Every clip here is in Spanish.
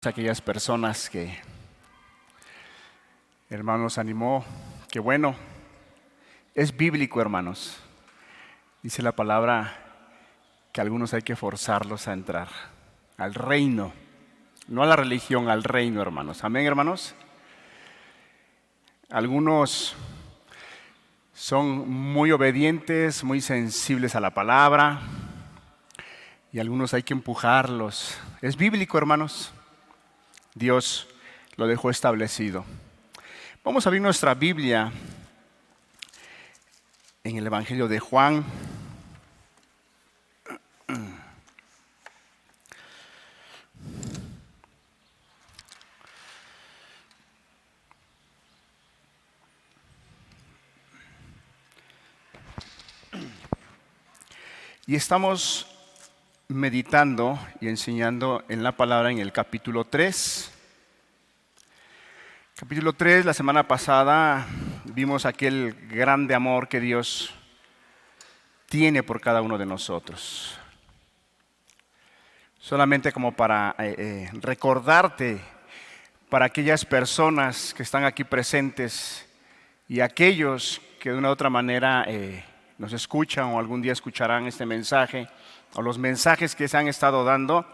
Aquellas personas que hermanos animó, que bueno, es bíblico, hermanos. Dice la palabra que algunos hay que forzarlos a entrar al reino, no a la religión, al reino, hermanos. Amén, hermanos. Algunos son muy obedientes, muy sensibles a la palabra, y algunos hay que empujarlos. Es bíblico, hermanos. Dios lo dejó establecido. Vamos a abrir nuestra Biblia en el Evangelio de Juan. Y estamos meditando y enseñando en la palabra en el capítulo 3. Capítulo 3, la semana pasada vimos aquel grande amor que Dios tiene por cada uno de nosotros. Solamente como para recordarte, para aquellas personas que están aquí presentes y aquellos que de una u otra manera nos escuchan o algún día escucharán este mensaje o los mensajes que se han estado dando.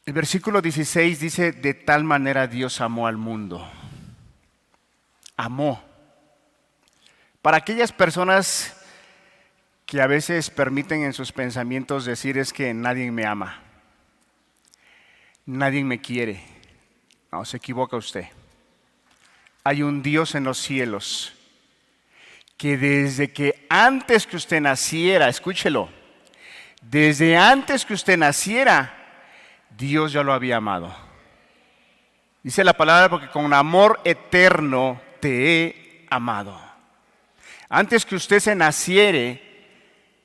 El versículo 16 dice: de tal manera Dios amó al mundo. Amó. Para aquellas personas que a veces permiten en sus pensamientos decir: es que nadie me ama, nadie me quiere. No, se equivoca usted. Hay un Dios en los cielos que desde que antes que usted naciera, escúchelo, desde antes que usted naciera, Dios ya lo había amado. Dice la palabra: porque con amor eterno te he amado. Antes que usted se naciere,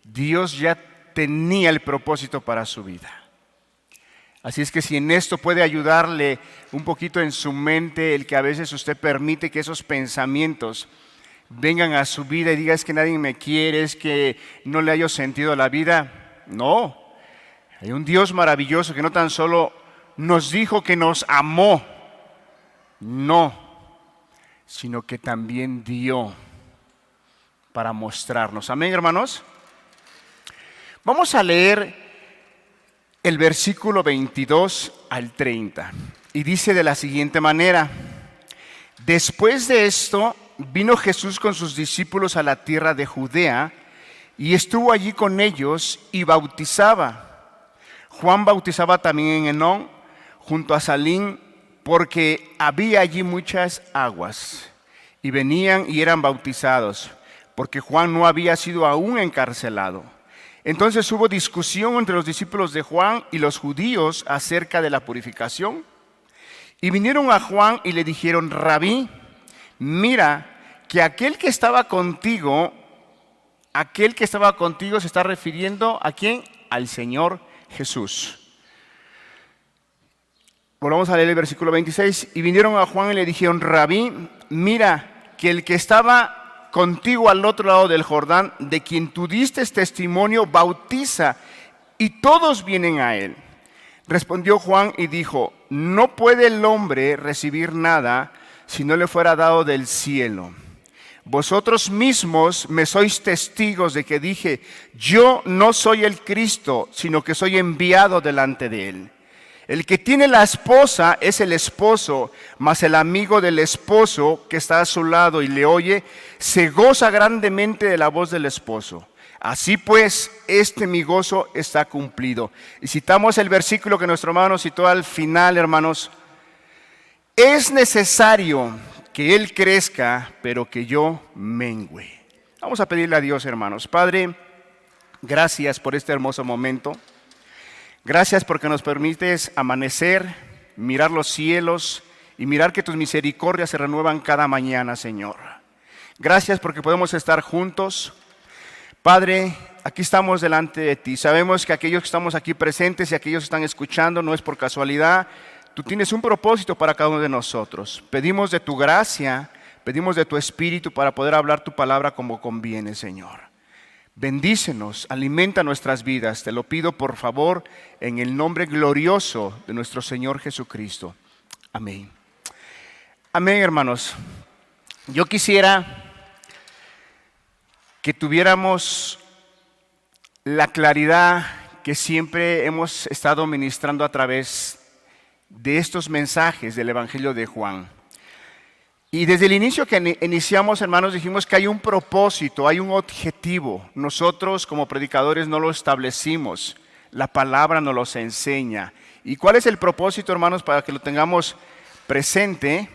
Dios ya tenía el propósito para su vida. Así es que si en esto puede ayudarle un poquito en su mente, el que a veces usted permite que esos pensamientos vengan a su vida y diga: es que nadie me quiere, es que no le hallo sentido a la vida. No, hay un Dios maravilloso que no tan solo nos dijo que nos amó, no, sino que también dio para mostrarnos. Amén, hermanos. Vamos a leer el versículo 22 al 30 y dice de la siguiente manera: después de esto vino Jesús con sus discípulos a la tierra de Judea y estuvo allí con ellos y bautizaba. Juan bautizaba también en Enón, junto a Salim, porque había allí muchas aguas, y venían y eran bautizados, porque Juan no había sido aún encarcelado. Entonces hubo discusión entre los discípulos de Juan y los judíos acerca de la purificación. Y vinieron a Juan y le dijeron: Rabí, mira que aquel que estaba contigo se está refiriendo ¿a quién? Al Señor Jesús. Volvamos a leer el versículo 26. Y vinieron a Juan y le dijeron: Rabí, mira que el que estaba contigo al otro lado del Jordán, de quien tú diste testimonio, bautiza, y todos vienen a él. Respondió Juan y dijo: no puede el hombre recibir nada si no le fuera dado del cielo. Vosotros mismos me sois testigos de que dije: yo no soy el Cristo, sino que soy enviado delante de él. El que tiene la esposa es el esposo, mas el amigo del esposo que está a su lado y le oye, se goza grandemente de la voz del esposo. Así pues, mi gozo está cumplido. Y citamos el versículo que nuestro hermano citó al final, hermanos: es necesario que Él crezca, pero que yo mengüe. Vamos a pedirle a Dios, hermanos. Padre, gracias por este hermoso momento. Gracias porque nos permites amanecer, mirar los cielos y mirar que tus misericordias se renuevan cada mañana, Señor. Gracias porque podemos estar juntos. Padre, aquí estamos delante de ti. Sabemos que aquellos que estamos aquí presentes y aquellos que están escuchando no es por casualidad. Tú tienes un propósito para cada uno de nosotros. Pedimos de tu gracia, pedimos de tu espíritu para poder hablar tu palabra como conviene, Señor. Bendícenos, alimenta nuestras vidas. Te lo pido por favor en el nombre glorioso de nuestro Señor Jesucristo. Amén. Amén, hermanos. Yo quisiera que tuviéramos la claridad que siempre hemos estado ministrando a través de estos mensajes del Evangelio de Juan. Y desde el inicio que iniciamos, hermanos, dijimos que hay un propósito, hay un objetivo. Nosotros como predicadores no lo establecimos, la palabra nos los enseña. ¿Y cuál es el propósito, hermanos, para que lo tengamos presente?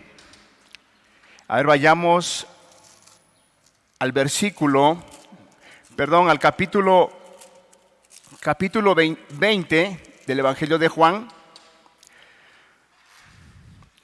A ver, vayamos al al capítulo 20 del Evangelio de Juan.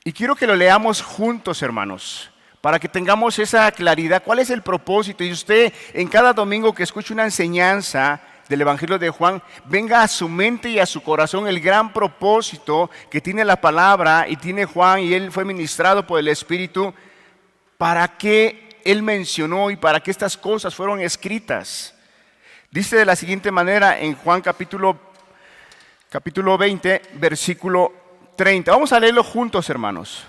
Y quiero que lo leamos juntos, hermanos, para que tengamos esa claridad. ¿Cuál es el propósito? Y usted, en cada domingo que escuche una enseñanza del Evangelio de Juan, venga a su mente y a su corazón el gran propósito que tiene la palabra y tiene Juan, y él fue ministrado por el Espíritu, para que él mencionó y para que estas cosas fueron escritas. Dice de la siguiente manera en Juan capítulo 20, versículo 30. Vamos a leerlo juntos, hermanos.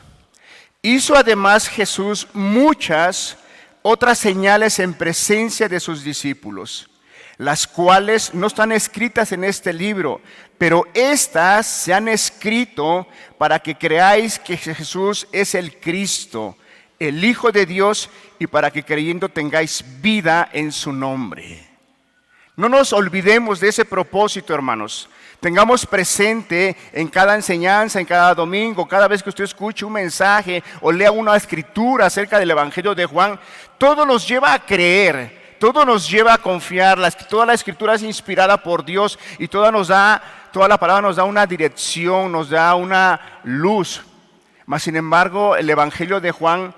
Hizo además Jesús muchas otras señales en presencia de sus discípulos, las cuales no están escritas en este libro, pero estas se han escrito para que creáis que Jesús es el Cristo, el Hijo de Dios, y para que creyendo tengáis vida en su nombre. No nos olvidemos de ese propósito, hermanos. Tengamos presente en cada enseñanza, en cada domingo, cada vez que usted escuche un mensaje o lea una escritura acerca del Evangelio de Juan, todo nos lleva a creer, todo nos lleva a confiar. Toda la escritura es inspirada por Dios y toda la palabra nos da una dirección, nos da una luz. Mas sin embargo, el Evangelio de Juan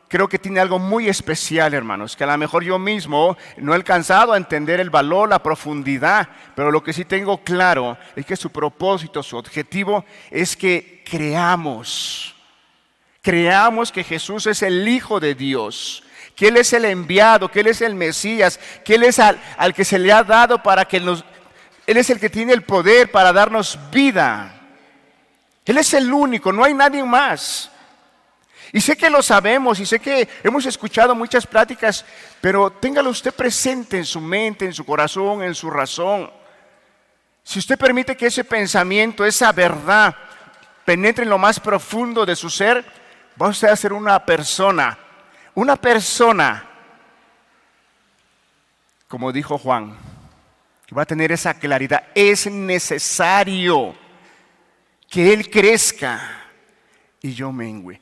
creo que tiene algo muy especial, hermanos, que a lo mejor yo mismo no he alcanzado a entender el valor, la profundidad, pero lo que sí tengo claro es que su propósito, su objetivo es que creamos que Jesús es el Hijo de Dios, que Él es el enviado, que Él es el Mesías, que Él es al que se le ha dado para que Él es el que tiene el poder para darnos vida. Él es el único, no hay nadie más. Y sé que lo sabemos y sé que hemos escuchado muchas pláticas, pero téngalo usted presente en su mente, en su corazón, en su razón. Si usted permite que ese pensamiento, esa verdad, penetre en lo más profundo de su ser, va usted a ser una persona, como dijo Juan, que va a tener esa claridad. Es necesario que Él crezca y yo mengüe.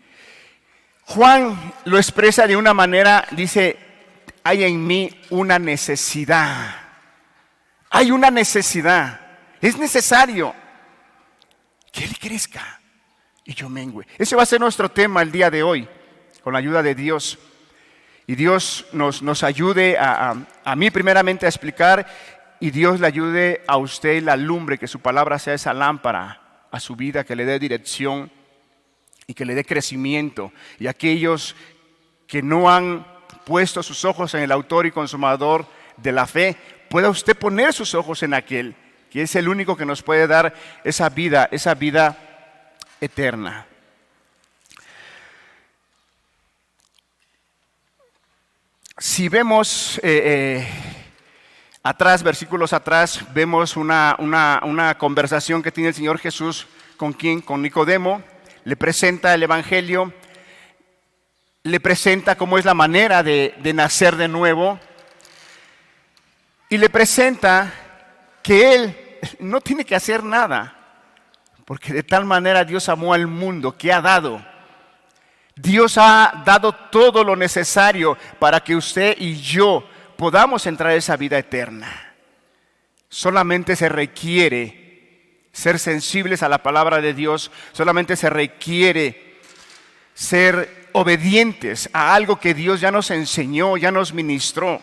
Juan lo expresa de una manera, dice, hay en mí una necesidad. Hay una necesidad. Es necesario que Él crezca y yo mengüe. Ese va a ser nuestro tema el día de hoy, con la ayuda de Dios. Y Dios nos ayude a mí primeramente a explicar, y Dios le ayude a usted la lumbre, que su palabra sea esa lámpara a su vida, que le dé dirección y que le dé crecimiento. Y aquellos que no han puesto sus ojos en el autor y consumador de la fe, pueda usted poner sus ojos en aquel que es el único que nos puede dar esa vida eterna. Si vemos atrás, versículos atrás, vemos una conversación que tiene el Señor Jesús con Nicodemo. Le presenta el Evangelio, le presenta cómo es la manera de nacer de nuevo, y le presenta que Él no tiene que hacer nada, porque de tal manera Dios amó al mundo que ha dado. Dios ha dado todo lo necesario para que usted y yo podamos entrar a esa vida eterna. Solamente se requiere ser sensibles a la palabra de Dios, solamente se requiere ser obedientes a algo que Dios ya nos enseñó, ya nos ministró,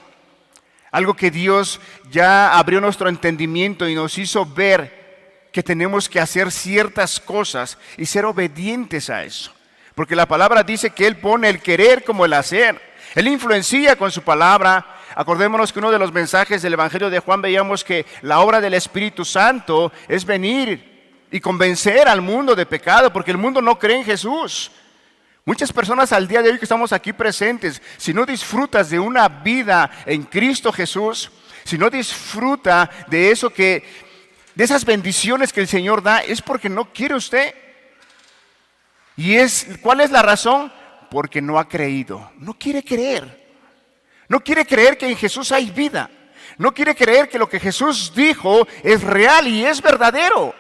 algo que Dios ya abrió nuestro entendimiento y nos hizo ver que tenemos que hacer ciertas cosas y ser obedientes a eso. Porque la palabra dice que Él pone el querer como el hacer. Él influencia con su palabra Acordémonos que uno de los mensajes del Evangelio de Juan veíamos que la obra del Espíritu Santo es venir y convencer al mundo de pecado, porque el mundo no cree en Jesús. Muchas personas al día de hoy que estamos aquí presentes, si no disfrutas de una vida en Cristo Jesús, si no disfruta de eso de esas bendiciones que el Señor da, es porque no quiere usted. ¿Cuál es la razón? Porque no ha creído, no quiere creer. No quiere creer que en Jesús hay vida. No quiere creer que lo que Jesús dijo es real y es verdadero.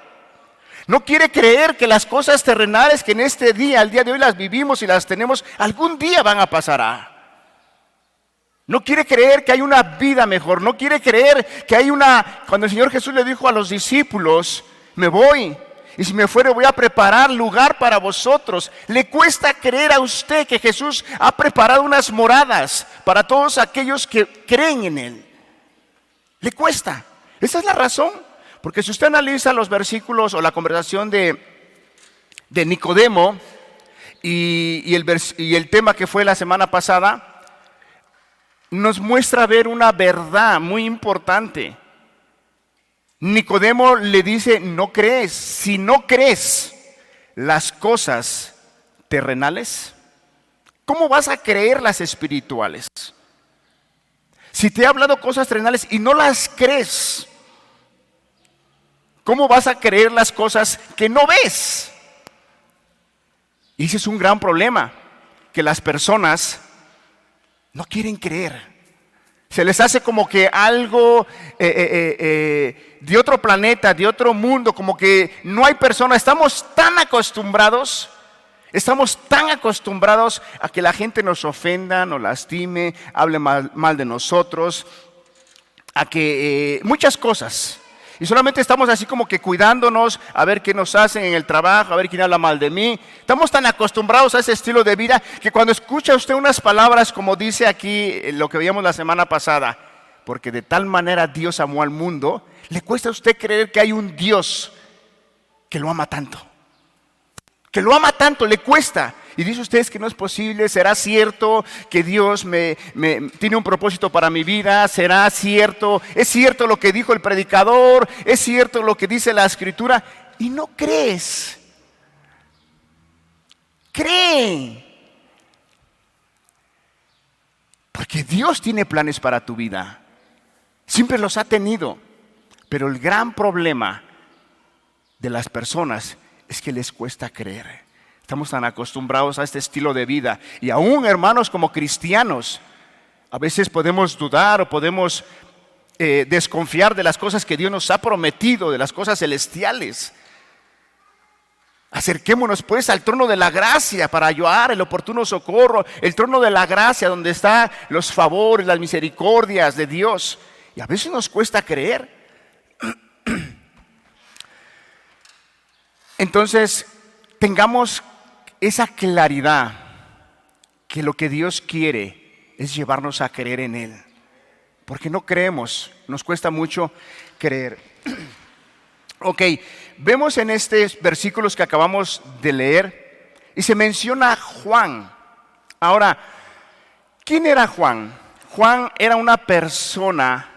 No quiere creer que las cosas terrenales que en este día, al día de hoy las vivimos y las tenemos, algún día van a pasar. No quiere creer que hay una vida mejor. No quiere creer que hay cuando el Señor Jesús le dijo a los discípulos, me voy, y si me fuere voy a preparar lugar para vosotros. Le cuesta creer a usted que Jesús ha preparado unas moradas para todos aquellos que creen en Él. Le cuesta. Esa es la razón. Porque si usted analiza los versículos o la conversación de Nicodemo y el tema que fue la semana pasada, nos muestra ver una verdad muy importante. Nicodemo le dice, no crees. Si no crees las cosas terrenales, ¿cómo vas a creer las espirituales? Si te he hablado cosas terrenales y no las crees, ¿cómo vas a creer las cosas que no ves? Y ese es un gran problema, que las personas no quieren creer. Se les hace como que algo de otro planeta, de otro mundo, como que no hay persona. Estamos tan acostumbrados a que la gente nos ofenda, nos lastime, hable mal de nosotros, a que muchas cosas. Y solamente estamos así como que cuidándonos a ver qué nos hacen en el trabajo, a ver quién habla mal de mí. Estamos tan acostumbrados a ese estilo de vida que cuando escucha usted unas palabras como dice aquí lo que veíamos la semana pasada, porque de tal manera Dios amó al mundo, le cuesta a usted creer que hay un Dios que lo ama tanto. Que lo ama tanto, le cuesta. Y dice usted que no es posible, ¿será cierto que Dios tiene un propósito para mi vida? ¿Será cierto? ¿Es cierto lo que dijo el predicador? ¿Es cierto lo que dice la Escritura? Y no crees. Cree. Porque Dios tiene planes para tu vida. Siempre los ha tenido. Pero el gran problema de las personas es que les cuesta creer. Estamos tan acostumbrados a este estilo de vida. Y aún, hermanos, como cristianos, a veces podemos dudar o podemos desconfiar de las cosas que Dios nos ha prometido, de las cosas celestiales. Acerquémonos pues al trono de la gracia para hallar el oportuno socorro, el trono de la gracia donde están los favores, las misericordias de Dios. Y a veces nos cuesta creer. Entonces, tengamos esa claridad que lo que Dios quiere es llevarnos a creer en Él. Porque no creemos, nos cuesta mucho creer. Ok, vemos en estos versículos que acabamos de leer y se menciona a Juan. Ahora, ¿quién era Juan? Juan era una persona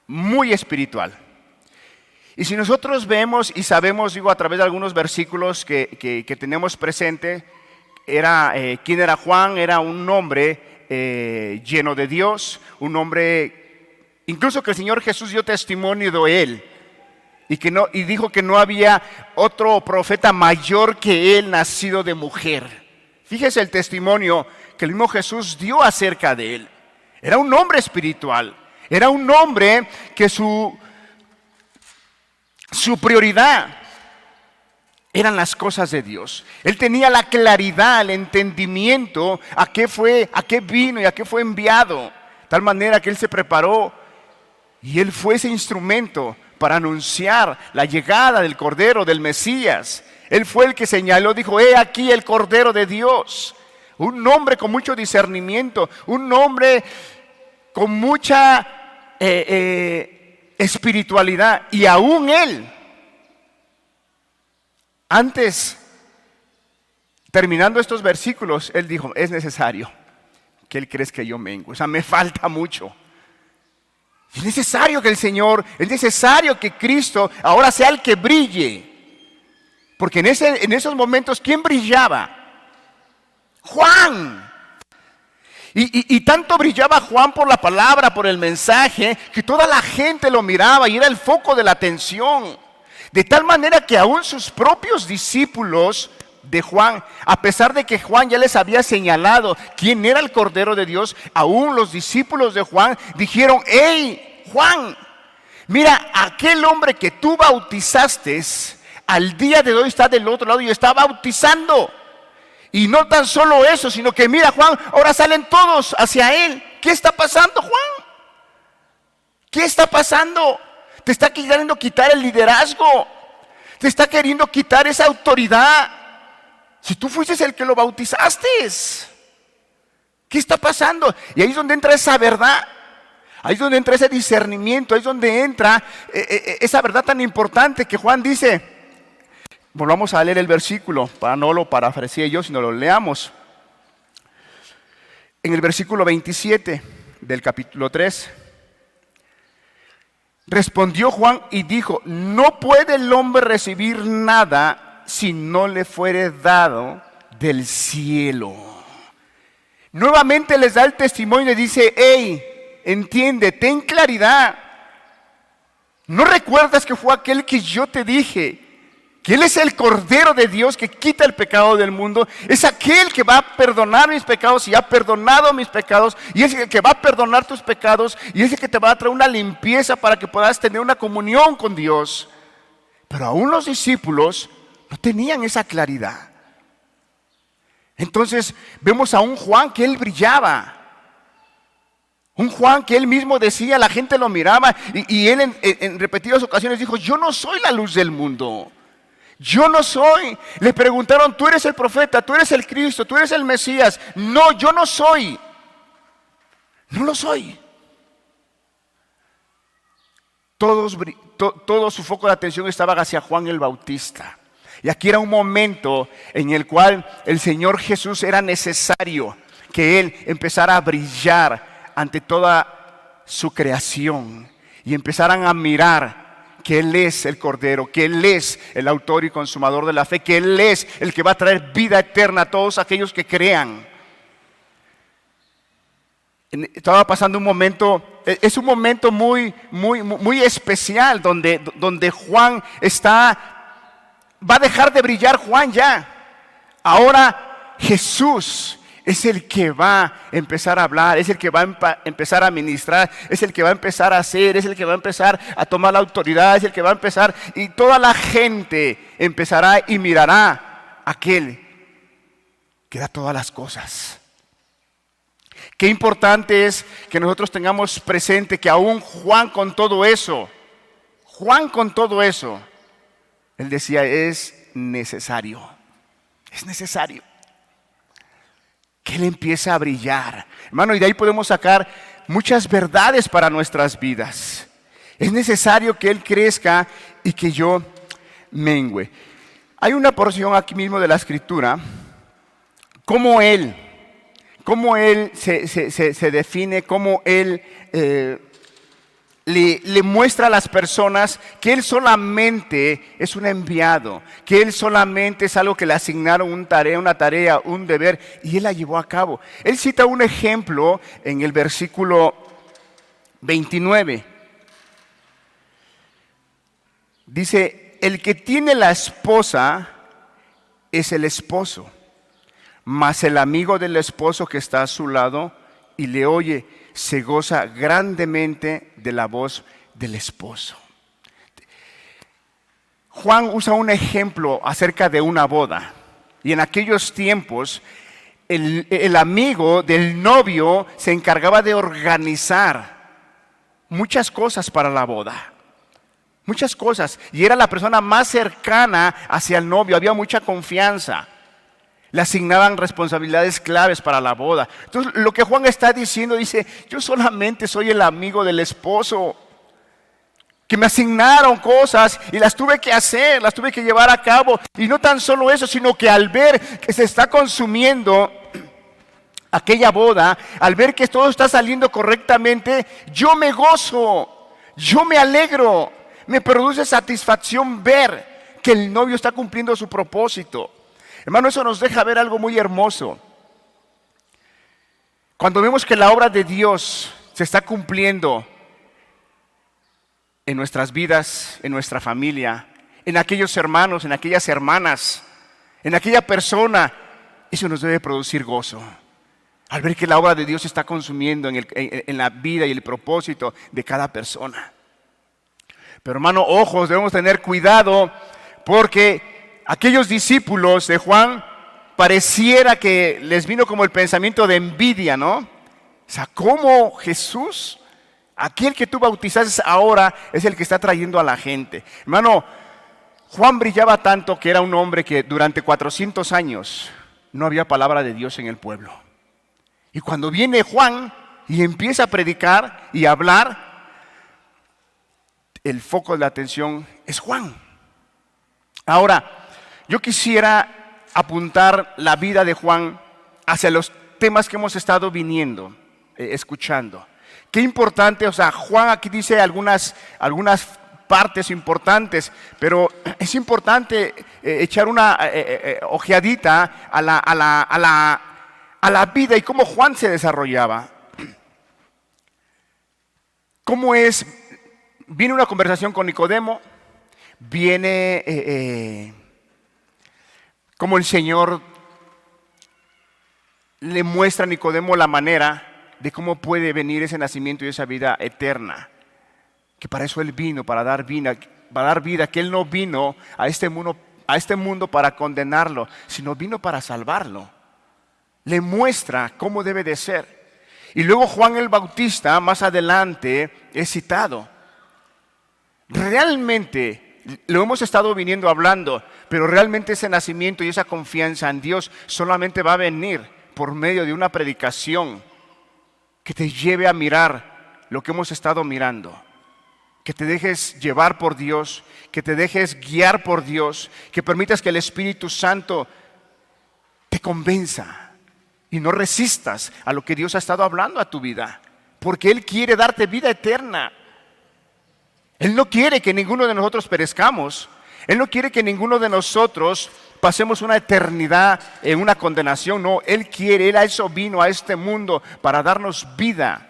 muy espiritual. Y si nosotros vemos y sabemos, a través de algunos versículos que tenemos presente, ¿quién era Juan? Era un hombre lleno de Dios, un hombre, incluso que el Señor Jesús dio testimonio de él, y dijo que no había otro profeta mayor que él, nacido de mujer. Fíjese el testimonio que el mismo Jesús dio acerca de él. Era un hombre espiritual, era un hombre que su prioridad eran las cosas de Dios. Él tenía la claridad, el entendimiento a qué vino y a qué fue enviado. De tal manera que él se preparó y él fue ese instrumento para anunciar la llegada del Cordero, del Mesías. Él fue el que señaló, dijo, he aquí el Cordero de Dios. Un hombre con mucho discernimiento, un hombre con mucha espiritualidad. Y aún él, antes, terminando estos versículos, él dijo, es necesario que él crezca y yo mengue. O sea, me falta mucho. Es necesario que el Señor, es necesario que Cristo ahora sea el que brille. Porque en esos momentos, ¿quién brillaba? Juan. Y tanto brillaba Juan por la palabra, por el mensaje, que toda la gente lo miraba y era el foco de la atención. De tal manera que aún sus propios discípulos de Juan, a pesar de que Juan ya les había señalado quién era el Cordero de Dios, aún los discípulos de Juan dijeron: hey, Juan, mira, aquel hombre que tú bautizaste, al día de hoy está del otro lado y está bautizando. Y no tan solo eso, sino que mira, Juan, ahora salen todos hacia él. ¿Qué está pasando, Juan? ¿Qué está pasando? Te está queriendo quitar el liderazgo. Te está queriendo quitar esa autoridad. Si tú fuiste el que lo bautizaste. ¿Qué está pasando? Y ahí es donde entra esa verdad. Ahí es donde entra ese discernimiento. Ahí es donde entra esa verdad tan importante que Juan dice. Volvamos a leer el versículo, para no lo parafraseé yo, sino lo leamos. En el versículo 27 del capítulo 3. Respondió Juan y dijo: no puede el hombre recibir nada si no le fuere dado del cielo. Nuevamente les da el testimonio y dice: hey, entiende, ten claridad. ¿No recuerdas que fue aquel que yo te dije que Él es el Cordero de Dios que quita el pecado del mundo? Es aquel que va a perdonar mis pecados y ha perdonado mis pecados, y es el que va a perdonar tus pecados, y es el que te va a traer una limpieza para que puedas tener una comunión con Dios. Pero aún los discípulos no tenían esa claridad. Entonces vemos a un Juan que él brillaba. Un Juan que él mismo decía, la gente lo miraba, y él en repetidas ocasiones dijo: yo no soy la luz del mundo. Yo no soy. Le preguntaron: tú eres el profeta, tú eres el Cristo, tú eres el Mesías. No, yo no soy. No lo soy. Todo su foco de atención estaba hacia Juan el Bautista. Y aquí era un momento en el cual el Señor Jesús era necesario que Él empezara a brillar ante toda su creación y empezaran a mirar que Él es el Cordero, que Él es el autor y consumador de la fe, que Él es el que va a traer vida eterna a todos aquellos que crean. Estaba pasando un momento, es un momento muy especial donde Juan va a dejar de brillar Juan ya. Ahora Jesús es el que va a empezar a hablar, es el que va a empezar a ministrar, es el que va a empezar a hacer, es el que va a empezar a tomar la autoridad, es el que va a empezar, y toda la gente empezará y mirará a aquel que da todas las cosas. Qué importante es que nosotros tengamos presente que aún Juan con todo eso, él decía: es necesario que Él empiece a brillar, hermano, y de ahí podemos sacar muchas verdades para nuestras vidas. Es necesario que Él crezca y que yo mengüe. Hay una porción aquí mismo de la Escritura, cómo Él se define, cómo Él le muestra a las personas que Él solamente es un enviado, que Él solamente es algo que le asignaron una tarea, un deber, y Él la llevó a cabo. Él cita un ejemplo en el versículo 29. Dice: el que tiene la esposa es el esposo, mas el amigo del esposo que está a su lado y le oye, se goza grandemente de la voz del esposo. Juan usa un ejemplo acerca de una boda. Y en aquellos tiempos, el amigo del novio se encargaba de organizar muchas cosas para la boda. Muchas cosas. Y era la persona más cercana hacia el novio. Había mucha confianza. Le asignaban responsabilidades claves para la boda. Entonces, lo que Juan está diciendo, dice: yo solamente soy el amigo del esposo, que me asignaron cosas y las tuve que hacer, las tuve que llevar a cabo. Y no tan solo eso, sino que al ver que se está consumiendo aquella boda, al ver que todo está saliendo correctamente, yo me gozo, yo me alegro, me produce satisfacción ver que el novio está cumpliendo su propósito. Hermano, eso nos deja ver algo muy hermoso. Cuando vemos que la obra de Dios se está cumpliendo en nuestras vidas, en nuestra familia, en aquellos hermanos, en aquellas hermanas, en aquella persona, eso nos debe producir gozo. Al ver que la obra de Dios se está consumiendo en la vida y el propósito de cada persona. Pero hermano, ojos, debemos tener cuidado porque aquellos discípulos de Juan pareciera que les vino como el pensamiento de envidia, ¿no? O sea, ¿cómo Jesús, aquel que tú bautizaste ahora, es el que está trayendo a la gente? Hermano, Juan brillaba tanto que era un hombre que durante 400 años no había palabra de Dios en el pueblo. Y cuando viene Juan y empieza a predicar y a hablar, el foco de la atención es Juan. Ahora, yo quisiera apuntar la vida de Juan hacia los temas que hemos estado escuchando. Qué importante, o sea, Juan aquí dice algunas partes importantes, pero es importante echar una ojeadita a la vida y cómo Juan se desarrollaba. ¿Cómo es? Viene una conversación con Nicodemo, viene como el Señor le muestra a Nicodemo la manera de cómo puede venir ese nacimiento y esa vida eterna. Que para eso Él vino, para dar vida, que Él no vino a este mundo para condenarlo, sino vino para salvarlo. Le muestra cómo debe de ser. Y luego Juan el Bautista, más adelante, es citado. Realmente, lo hemos estado viniendo hablando, pero realmente ese nacimiento y esa confianza en Dios solamente va a venir por medio de una predicación que te lleve a mirar lo que hemos estado mirando. Que te dejes llevar por Dios, que te dejes guiar por Dios, que permitas que el Espíritu Santo te convenza y no resistas a lo que Dios ha estado hablando a tu vida, porque Él quiere darte vida eterna. Él no quiere que ninguno de nosotros perezcamos. Él no quiere que ninguno de nosotros pasemos una eternidad en una condenación. No, Él a eso vino a este mundo, para darnos vida.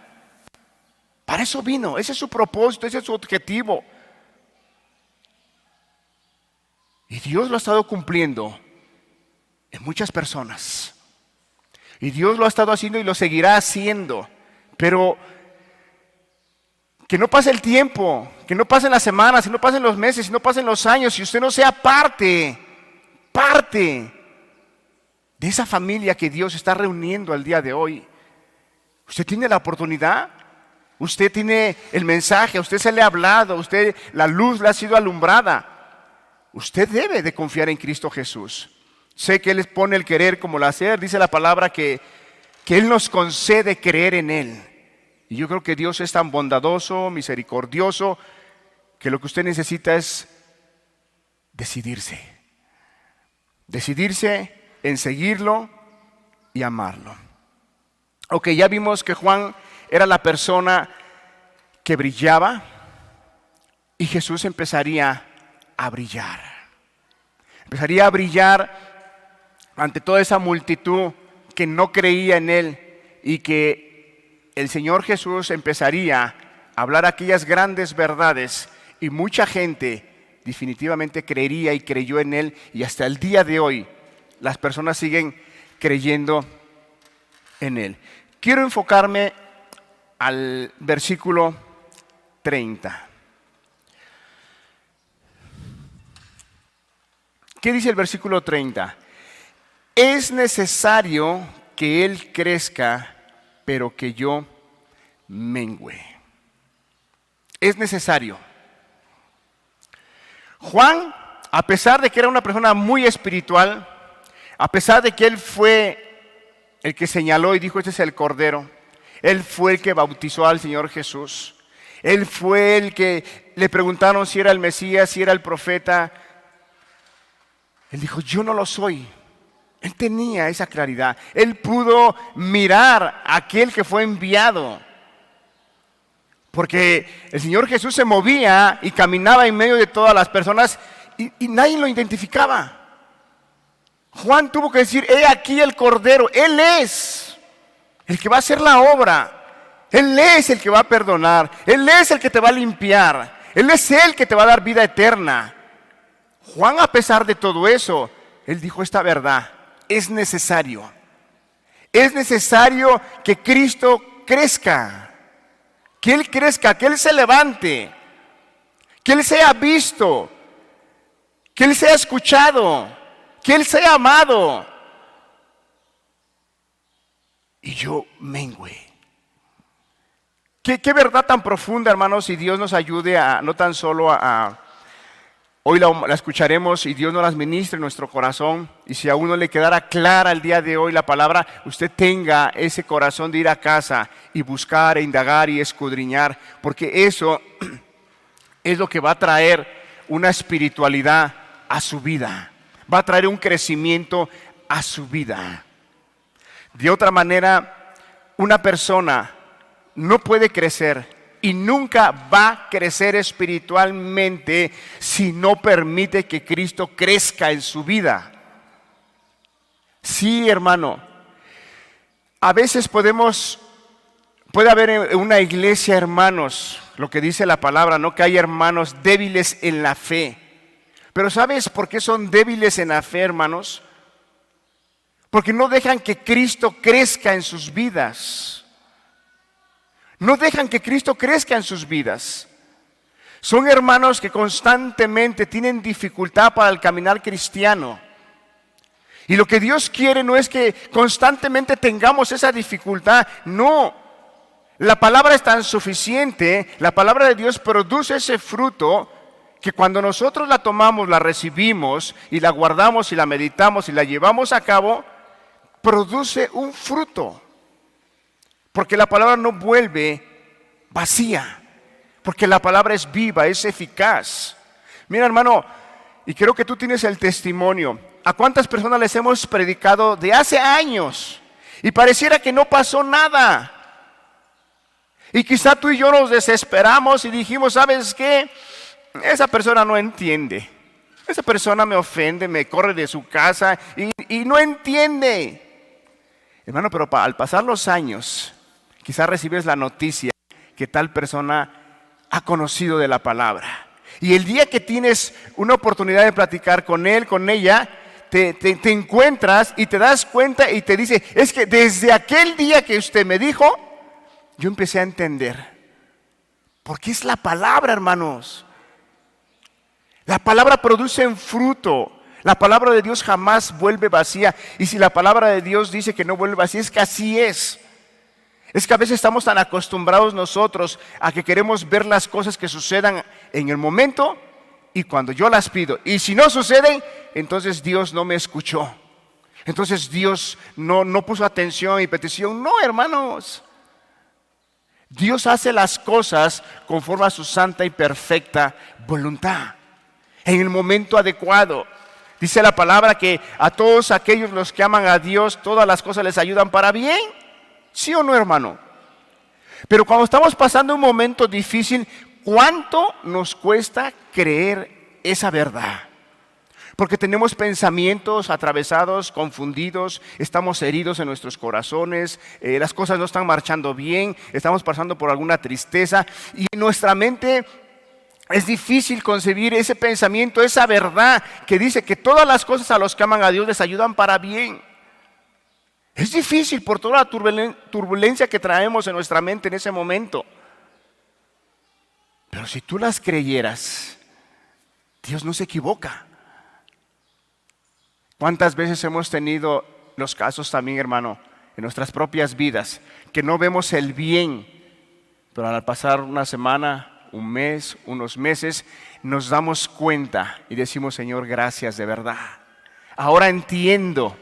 Para eso vino, ese es su propósito, ese es su objetivo. Y Dios lo ha estado cumpliendo en muchas personas. Y Dios lo ha estado haciendo y lo seguirá haciendo. Pero que no pase el tiempo, que no pasen las semanas, que no pasen los meses, que no pasen los años, si usted no sea parte de esa familia que Dios está reuniendo al día de hoy. Usted tiene la oportunidad. Usted tiene el mensaje, a usted se le ha hablado, la luz le ha sido alumbrada. Usted debe de confiar en Cristo Jesús. Sé que Él les pone el querer como el hacer. Dice la palabra que Él nos concede creer en Él. Y yo creo que Dios es tan bondadoso, misericordioso, que lo que usted necesita es decidirse. Decidirse en seguirlo y amarlo. Ok, ya vimos que Juan era la persona que brillaba y Jesús empezaría a brillar. Empezaría a brillar ante toda esa multitud que no creía en Él y que el Señor Jesús empezaría a hablar aquellas grandes verdades y mucha gente definitivamente creería y creyó en Él, y hasta el día de hoy las personas siguen creyendo en Él. Quiero enfocarme al versículo 30. ¿Qué dice el versículo 30? Es necesario que Él crezca, pero que yo mengüe. Es necesario. Juan, a pesar de que era una persona muy espiritual, a pesar de que él fue el que señaló y dijo: este es el Cordero, él fue el que bautizó al Señor Jesús, él fue el que le preguntaron si era el Mesías, si era el profeta. Él dijo: yo no lo soy, Él tenía esa claridad. Él pudo mirar a aquel que fue enviado. Porque el Señor Jesús se movía y caminaba en medio de todas las personas y nadie lo identificaba. Juan tuvo que decir, he aquí el Cordero. Él es el que va a hacer la obra. Él es el que va a perdonar. Él es el que te va a limpiar. Él es el que te va a dar vida eterna. Juan, a pesar de todo eso, él dijo esta verdad. Es necesario que Cristo crezca. Que Él crezca, que Él se levante. Que Él sea visto. Que Él sea escuchado. Que Él sea amado. Y yo mengüe. Qué verdad tan profunda, hermanos, y Dios nos ayude a no tan solo hoy la escucharemos y Dios nos las ministre en nuestro corazón. Y si a uno le quedara clara el día de hoy la palabra, usted tenga ese corazón de ir a casa y buscar, e indagar y escudriñar, porque eso es lo que va a traer una espiritualidad a su vida. Va a traer un crecimiento a su vida. De otra manera, una persona no puede crecer y nunca va a crecer espiritualmente si no permite que Cristo crezca en su vida. Sí, hermano. A veces puede haber en una iglesia, hermanos, lo que dice la palabra, ¿no? Que hay hermanos débiles en la fe. Pero ¿sabes por qué son débiles en la fe, hermanos? Porque no dejan que Cristo crezca en sus vidas. No dejan que Cristo crezca en sus vidas. Son hermanos que constantemente tienen dificultad para el caminar cristiano. Y lo que Dios quiere no es que constantemente tengamos esa dificultad. No. La palabra es tan suficiente. La palabra de Dios produce ese fruto que cuando nosotros la tomamos, la recibimos y la guardamos y la meditamos y la llevamos a cabo, produce un fruto. Porque la palabra no vuelve vacía. Porque la palabra es viva, es eficaz. Mira, hermano, y creo que tú tienes el testimonio. ¿A cuántas personas les hemos predicado de hace años? Y pareciera que no pasó nada. Y quizá tú y yo nos desesperamos y dijimos, ¿sabes qué? Esa persona no entiende. Esa persona me ofende, me corre de su casa y no entiende. Hermano, pero al pasar los años, quizás recibes la noticia que tal persona ha conocido de la palabra. Y el día que tienes una oportunidad de platicar con él, con ella, te encuentras y te das cuenta y te dice, es que desde aquel día que usted me dijo, yo empecé a entender. Porque es la palabra, hermanos. La palabra produce en fruto. La palabra de Dios jamás vuelve vacía. Y si la palabra de Dios dice que no vuelve vacía, es que así es. Es que a veces estamos tan acostumbrados nosotros a que queremos ver las cosas que sucedan en el momento y cuando yo las pido. Y si no suceden, entonces Dios no me escuchó. Entonces Dios no puso atención a mi petición. No, hermanos. Dios hace las cosas conforme a su santa y perfecta voluntad. En el momento adecuado. Dice la palabra que a todos aquellos los que aman a Dios, todas las cosas les ayudan para bien. ¿Sí o no, hermano? Pero cuando estamos pasando un momento difícil, ¿cuánto nos cuesta creer esa verdad? Porque tenemos pensamientos atravesados, confundidos, estamos heridos en nuestros corazones, las cosas no están marchando bien, estamos pasando por alguna tristeza y en nuestra mente es difícil concebir ese pensamiento, esa verdad que dice que todas las cosas a los que aman a Dios les ayudan para bien. Es difícil por toda la turbulencia que traemos en nuestra mente en ese momento. Pero si tú las creyeras, Dios no se equivoca. ¿Cuántas veces hemos tenido los casos también, hermano, en nuestras propias vidas, que no vemos el bien, pero al pasar una semana, un mes, unos meses, nos damos cuenta y decimos, Señor, gracias de verdad. Ahora entiendo.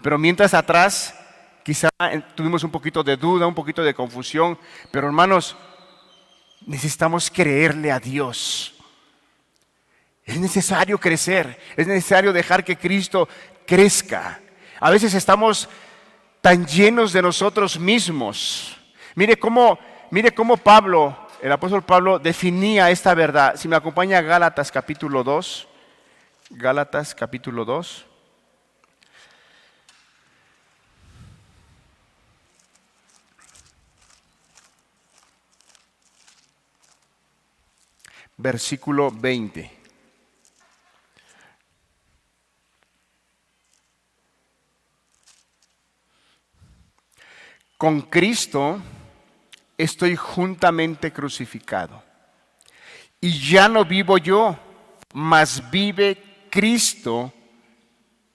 Pero mientras atrás, quizá tuvimos un poquito de duda, un poquito de confusión. Pero hermanos, necesitamos creerle a Dios. Es necesario crecer, es necesario dejar que Cristo crezca. A veces estamos tan llenos de nosotros mismos. Mire cómo Pablo, el apóstol Pablo, definía esta verdad. Si me acompaña a Gálatas capítulo 2. Gálatas capítulo 2. Versículo 20. Con Cristo estoy juntamente crucificado. Y ya no vivo yo, mas vive Cristo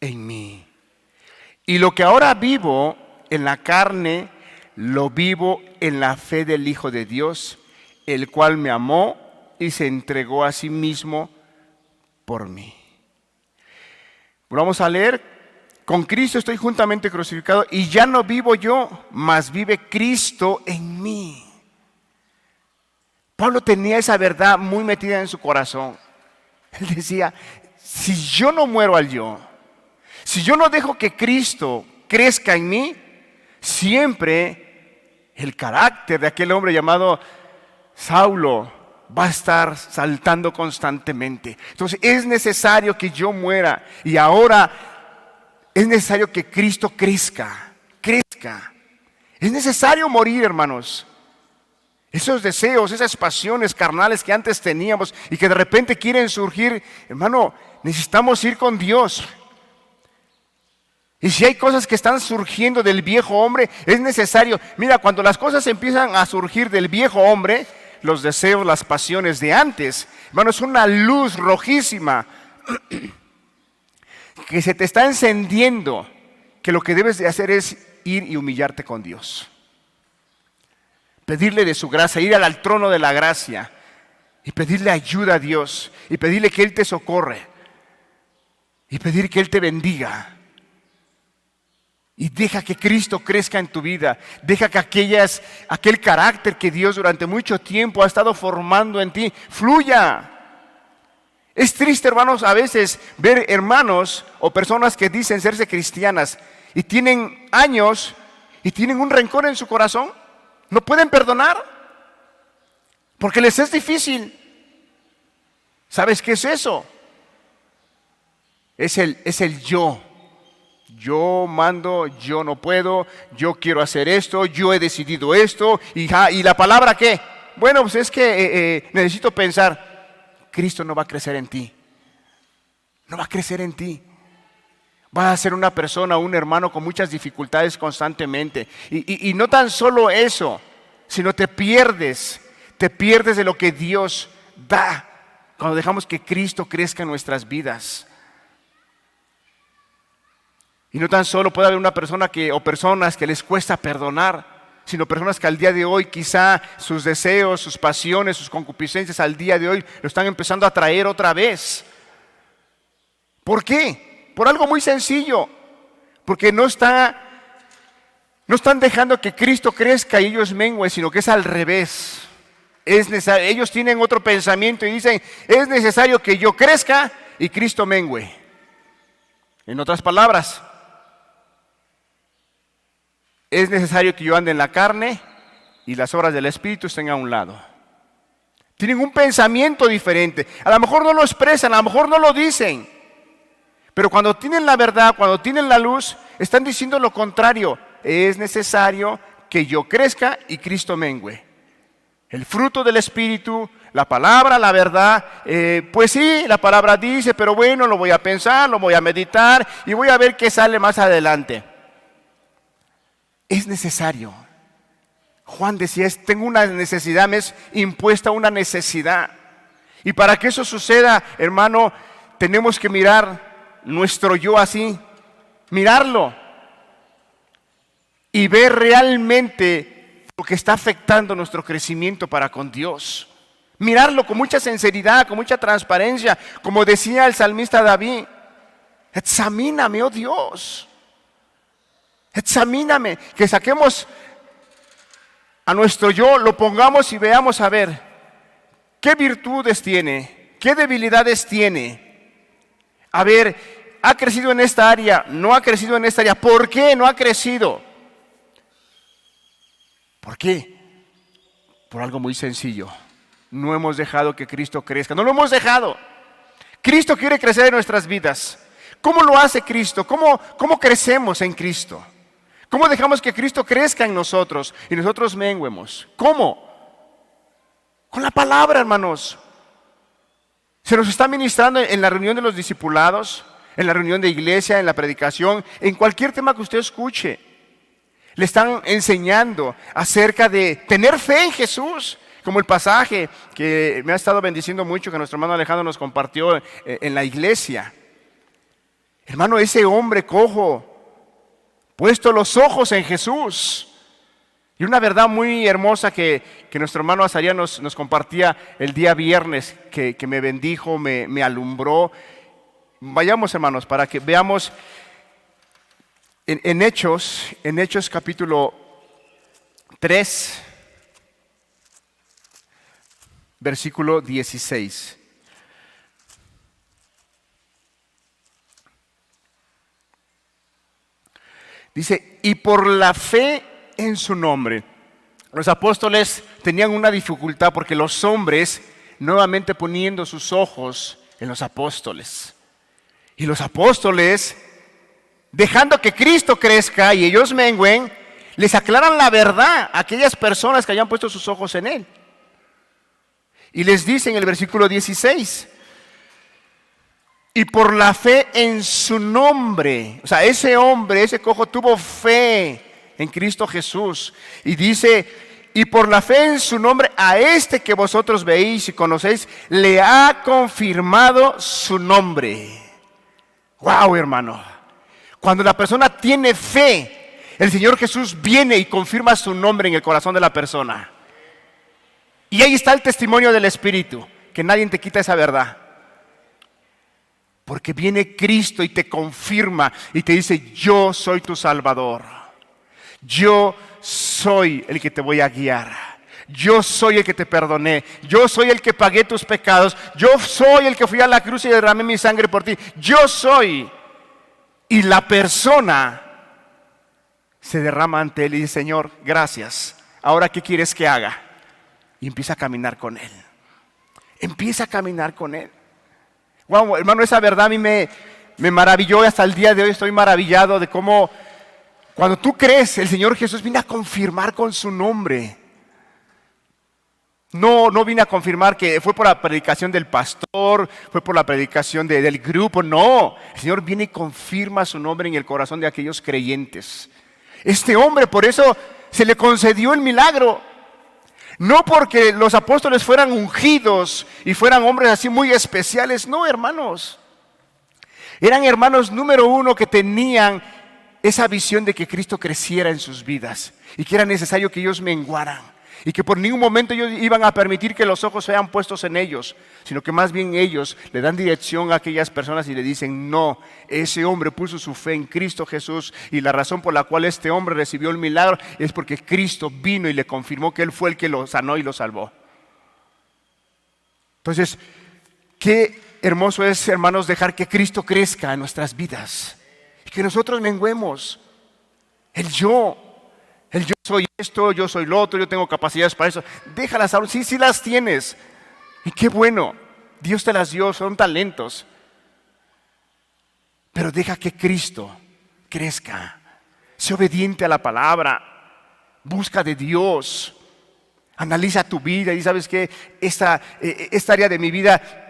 en mí. Y lo que ahora vivo en la carne, lo vivo en la fe del Hijo de Dios, el cual me amó y se entregó a sí mismo por mí. Vamos a leer. Con Cristo estoy juntamente crucificado y ya no vivo yo, mas vive Cristo en mí. Pablo tenía esa verdad muy metida en su corazón. Él decía, si yo no muero al yo, si yo no dejo que Cristo crezca en mí, siempre el carácter de aquel hombre llamado Saulo va a estar saltando constantemente. Entonces es necesario que yo muera y ahora es necesario que Cristo crezca. Es necesario morir, hermanos. Esos deseos, esas pasiones carnales que antes teníamos y que de repente quieren surgir, hermano, necesitamos ir con Dios. Y si hay cosas que están surgiendo del viejo hombre, es necesario. Mira, cuando las cosas empiezan a surgir del viejo hombre, los deseos, las pasiones de antes, hermano, es una luz rojísima que se te está encendiendo, que lo que debes de hacer es ir y humillarte con Dios. Pedirle de su gracia, ir al trono de la gracia y pedirle ayuda a Dios y pedirle que Él te socorre y pedir que Él te bendiga. Y deja que Cristo crezca en tu vida. Deja que aquel carácter que Dios durante mucho tiempo ha estado formando en ti, fluya. Es triste, hermanos, a veces ver hermanos o personas que dicen serse cristianas y tienen años y tienen un rencor en su corazón. No pueden perdonar porque les es difícil. ¿Sabes qué es eso? Es el yo. Yo mando, yo no puedo, yo quiero hacer esto, yo he decidido esto. ¿Y la palabra qué? Bueno, pues es que necesito pensar. Cristo no va a crecer en ti. No va a crecer en ti. Vas a ser una persona, un hermano con muchas dificultades constantemente. Y no tan solo eso, sino te pierdes de lo que Dios da cuando dejamos que Cristo crezca en nuestras vidas. Y no tan solo puede haber una persona o personas que les cuesta perdonar, sino personas que al día de hoy quizá sus deseos, sus pasiones, sus concupiscencias al día de hoy lo están empezando a traer otra vez. ¿Por qué? Por algo muy sencillo. Porque no están dejando que Cristo crezca y ellos mengüen, sino que es al revés. Ellos tienen otro pensamiento y dicen, es necesario que yo crezca y Cristo mengüe. En otras palabras, es necesario que yo ande en la carne y las obras del Espíritu estén a un lado. Tienen un pensamiento diferente. A lo mejor no lo expresan, a lo mejor no lo dicen. Pero cuando tienen la verdad, cuando tienen la luz, están diciendo lo contrario. Es necesario que yo crezca y Cristo mengüe. El fruto del Espíritu, la palabra, la verdad, pues sí, la palabra dice, pero bueno, lo voy a pensar, lo voy a meditar y voy a ver qué sale más adelante. Es necesario. Juan decía, tengo una necesidad, me es impuesta una necesidad. Y para que eso suceda, hermano, tenemos que mirar nuestro yo así, mirarlo y ver realmente lo que está afectando nuestro crecimiento para con Dios. Mirarlo con mucha sinceridad, con mucha transparencia, como decía el salmista David, examíname, oh Dios. Examíname, que saquemos a nuestro yo, lo pongamos y veamos a ver qué virtudes tiene, qué debilidades tiene. A ver, ha crecido en esta área, no ha crecido en esta área. ¿Por qué no ha crecido? ¿Por qué? Por algo muy sencillo. No hemos dejado que Cristo crezca. No lo hemos dejado. Cristo quiere crecer en nuestras vidas. ¿Cómo lo hace Cristo? ¿Cómo crecemos en Cristo? ¿Cómo dejamos que Cristo crezca en nosotros y nosotros menguemos? ¿Cómo? Con la palabra, hermanos. Se nos está ministrando en la reunión de los discipulados, en la reunión de iglesia, en la predicación, en cualquier tema que usted escuche. Le están enseñando acerca de tener fe en Jesús, como el pasaje que me ha estado bendiciendo mucho, que nuestro hermano Alejandro nos compartió en la iglesia. Hermano, ese hombre cojo, puesto los ojos en Jesús. Y una verdad muy hermosa que nuestro hermano Azarías nos compartía el día viernes, que me bendijo, me alumbró. Vayamos, hermanos, para que veamos en Hechos capítulo 3, versículo 16. Dice, y por la fe en su nombre. Los apóstoles tenían una dificultad porque los hombres nuevamente poniendo sus ojos en los apóstoles. Y los apóstoles, dejando que Cristo crezca y ellos mengüen, les aclaran la verdad a aquellas personas que hayan puesto sus ojos en Él. Y les dice en el versículo 16, y por la fe en su nombre, o sea, ese hombre, ese cojo tuvo fe en Cristo Jesús. Y dice, y por la fe en su nombre, a este que vosotros veis y conocéis, le ha confirmado su nombre. Wow, hermano. Cuando la persona tiene fe, el Señor Jesús viene y confirma su nombre en el corazón de la persona. Y ahí está el testimonio del Espíritu, que nadie te quita esa verdad. Porque viene Cristo y te confirma y te dice, yo soy tu Salvador. Yo soy el que te voy a guiar. Yo soy el que te perdoné. Yo soy el que pagué tus pecados. Yo soy el que fui a la cruz y derramé mi sangre por ti. Yo soy. Y la persona se derrama ante Él y dice, Señor, gracias. Ahora, ¿qué quieres que haga? Y empieza a caminar con Él. Empieza a caminar con Él. Wow, hermano, esa verdad a mí me maravilló y hasta el día de hoy estoy maravillado de cómo cuando tú crees, el Señor Jesús viene a confirmar con su nombre. No vine a confirmar que fue por la predicación del pastor, fue por la predicación del grupo, no. El Señor viene y confirma su nombre en el corazón de aquellos creyentes. Este hombre, por eso se le concedió el milagro. No porque los apóstoles fueran ungidos y fueran hombres así muy especiales, no, hermanos. Eran hermanos número uno que tenían esa visión de que Cristo creciera en sus vidas y que era necesario que ellos menguaran y que por ningún momento ellos iban a permitir que los ojos sean puestos en ellos, sino que más bien ellos le dan dirección a aquellas personas y le dicen, no, ese hombre puso su fe en Cristo Jesús y la razón por la cual este hombre recibió el milagro es porque Cristo vino y le confirmó que Él fue el que lo sanó y lo salvó. Entonces, qué hermoso es, hermanos, dejar que Cristo crezca en nuestras vidas y que nosotros menguemos. El yo soy esto, yo soy lo otro, yo tengo capacidades para eso. Déjalas ahora, sí las tienes. Y qué bueno, Dios te las dio, son talentos. Pero deja que Cristo crezca. Sé obediente a la palabra. Busca de Dios. Analiza tu vida y sabes que esta área de mi vida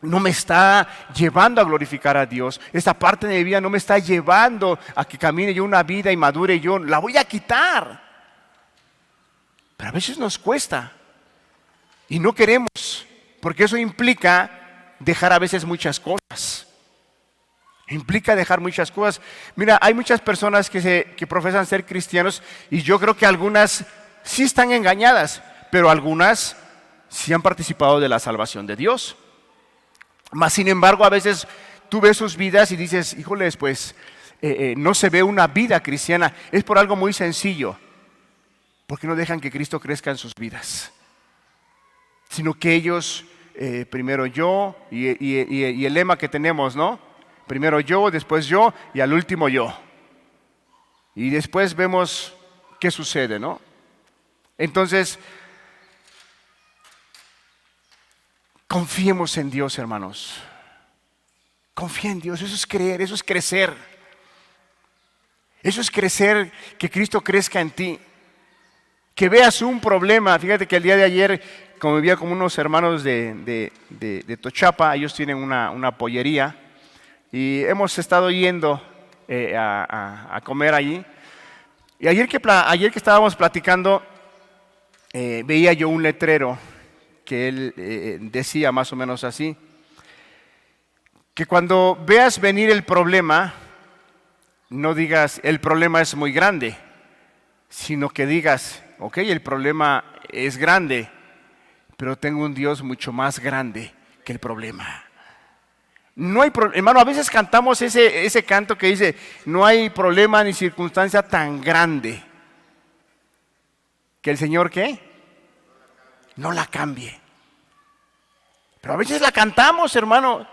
no me está llevando a glorificar a Dios. Esta parte de mi vida no me está llevando a que camine yo una vida y madure yo. La voy a quitar. Pero a veces nos cuesta. Y no queremos. Porque eso implica dejar a veces muchas cosas. Implica dejar muchas cosas. Mira, hay muchas personas que profesan ser cristianos y yo creo que algunas sí están engañadas, pero algunas sí han participado de la salvación de Dios. Mas sin embargo, a veces tú ves sus vidas y dices, híjoles, pues no se ve una vida cristiana. Es por algo muy sencillo, porque no dejan que Cristo crezca en sus vidas, sino que ellos, primero yo y el lema que tenemos, ¿no? Primero yo, después yo y al último yo. Y después vemos qué sucede, ¿no? Entonces, confiemos en Dios, hermanos. Confía en Dios, eso es creer, eso es crecer. Eso es crecer, que Cristo crezca en ti. Que veas un problema. Fíjate que el día de ayer convivía con unos hermanos de Tochapa. Ellos tienen una pollería. Y hemos estado yendo a comer allí. Y ayer que estábamos platicando, veía yo un letrero que él decía más o menos así. Que cuando veas venir el problema, no digas, el problema es muy grande, sino que digas, ok, el problema es grande, pero tengo un Dios mucho más grande que el problema. No hay hermano, a veces cantamos ese canto que dice, no hay problema ni circunstancia tan grande que el Señor, ¿qué? No la cambie. Pero a veces la cantamos, hermano.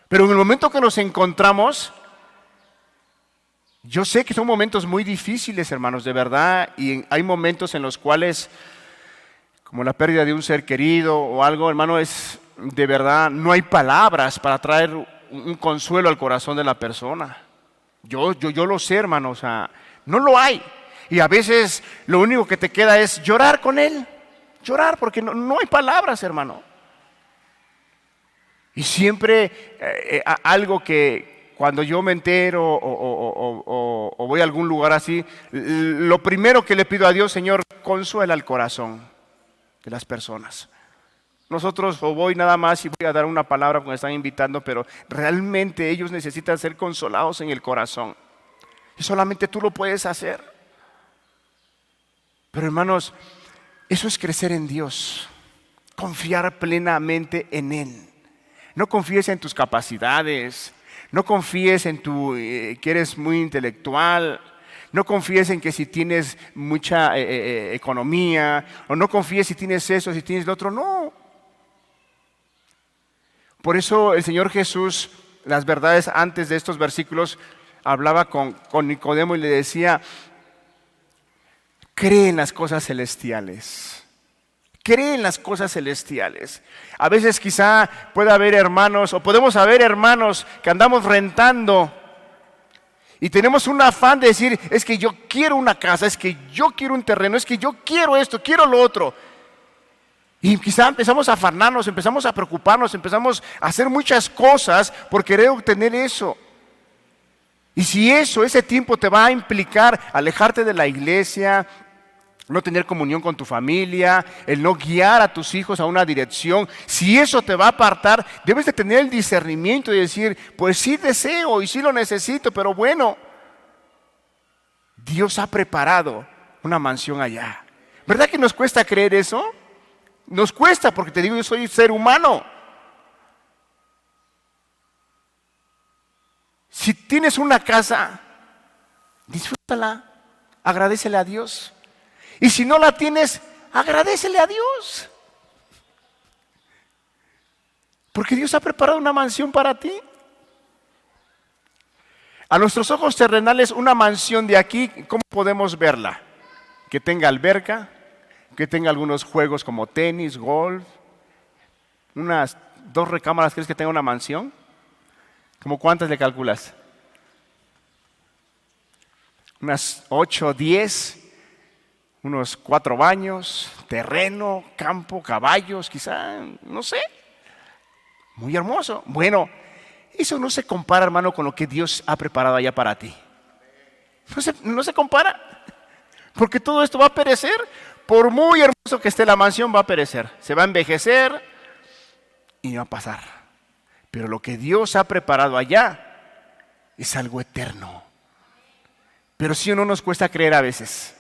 Pero en el momento que nos encontramos, yo sé que son momentos muy difíciles, hermanos, de verdad, y hay momentos en los cuales, como la pérdida de un ser querido o algo, hermano, es de verdad, no hay palabras para traer un consuelo al corazón de la persona. Yo lo sé, hermano, o sea, no lo hay. Y a veces lo único que te queda es llorar con él, llorar, porque no hay palabras, hermano. Y siempre algo que cuando yo me entero o voy a algún lugar así, lo primero que le pido a Dios, Señor, consuela el corazón de las personas. Nosotros o voy nada más y voy a dar una palabra cuando están invitando, pero realmente ellos necesitan ser consolados en el corazón. Y solamente tú lo puedes hacer. Pero hermanos, eso es crecer en Dios, confiar plenamente en Él. No confíes en tus capacidades, no confíes en que eres muy intelectual, no confíes en que si tienes mucha economía, o no confíes si tienes eso, si tienes lo otro, no. Por eso el Señor Jesús, las verdades antes de estos versículos, hablaba con Nicodemo y le decía, cree en las cosas celestiales. Cree en las cosas celestiales. A veces quizá pueda haber hermanos, o podemos haber hermanos que andamos rentando y tenemos un afán de decir, es que yo quiero una casa, es que yo quiero un terreno, es que yo quiero esto, quiero lo otro. Y quizá empezamos a afanarnos, empezamos a preocuparnos, empezamos a hacer muchas cosas por querer obtener eso. Y si ese tiempo te va a implicar alejarte de la iglesia, no tener comunión con tu familia, el no guiar a tus hijos a una dirección, si eso te va a apartar, debes de tener el discernimiento y decir, pues sí deseo y sí lo necesito, pero bueno, Dios ha preparado una mansión allá. ¿Verdad que nos cuesta creer eso? Nos cuesta porque te digo, yo soy ser humano. Si tienes una casa, disfrútala, agradécele a Dios. Y si no la tienes, agradécele a Dios. Porque Dios ha preparado una mansión para ti. A nuestros ojos terrenales, una mansión de aquí, ¿cómo podemos verla? Que tenga alberca, que tenga algunos juegos como tenis, golf, unas 2 recámaras. ¿Crees que tenga una mansión? ¿Cómo cuántas le calculas? Unas 8, 10. Unos 4 baños, terreno, campo, caballos, quizá, no sé. Muy hermoso. Bueno, eso no se compara, hermano, con lo que Dios ha preparado allá para ti. No se compara. Porque todo esto va a perecer. Por muy hermoso que esté la mansión, va a perecer. Se va a envejecer y va a pasar. Pero lo que Dios ha preparado allá es algo eterno. Pero sí o no nos cuesta creer a veces.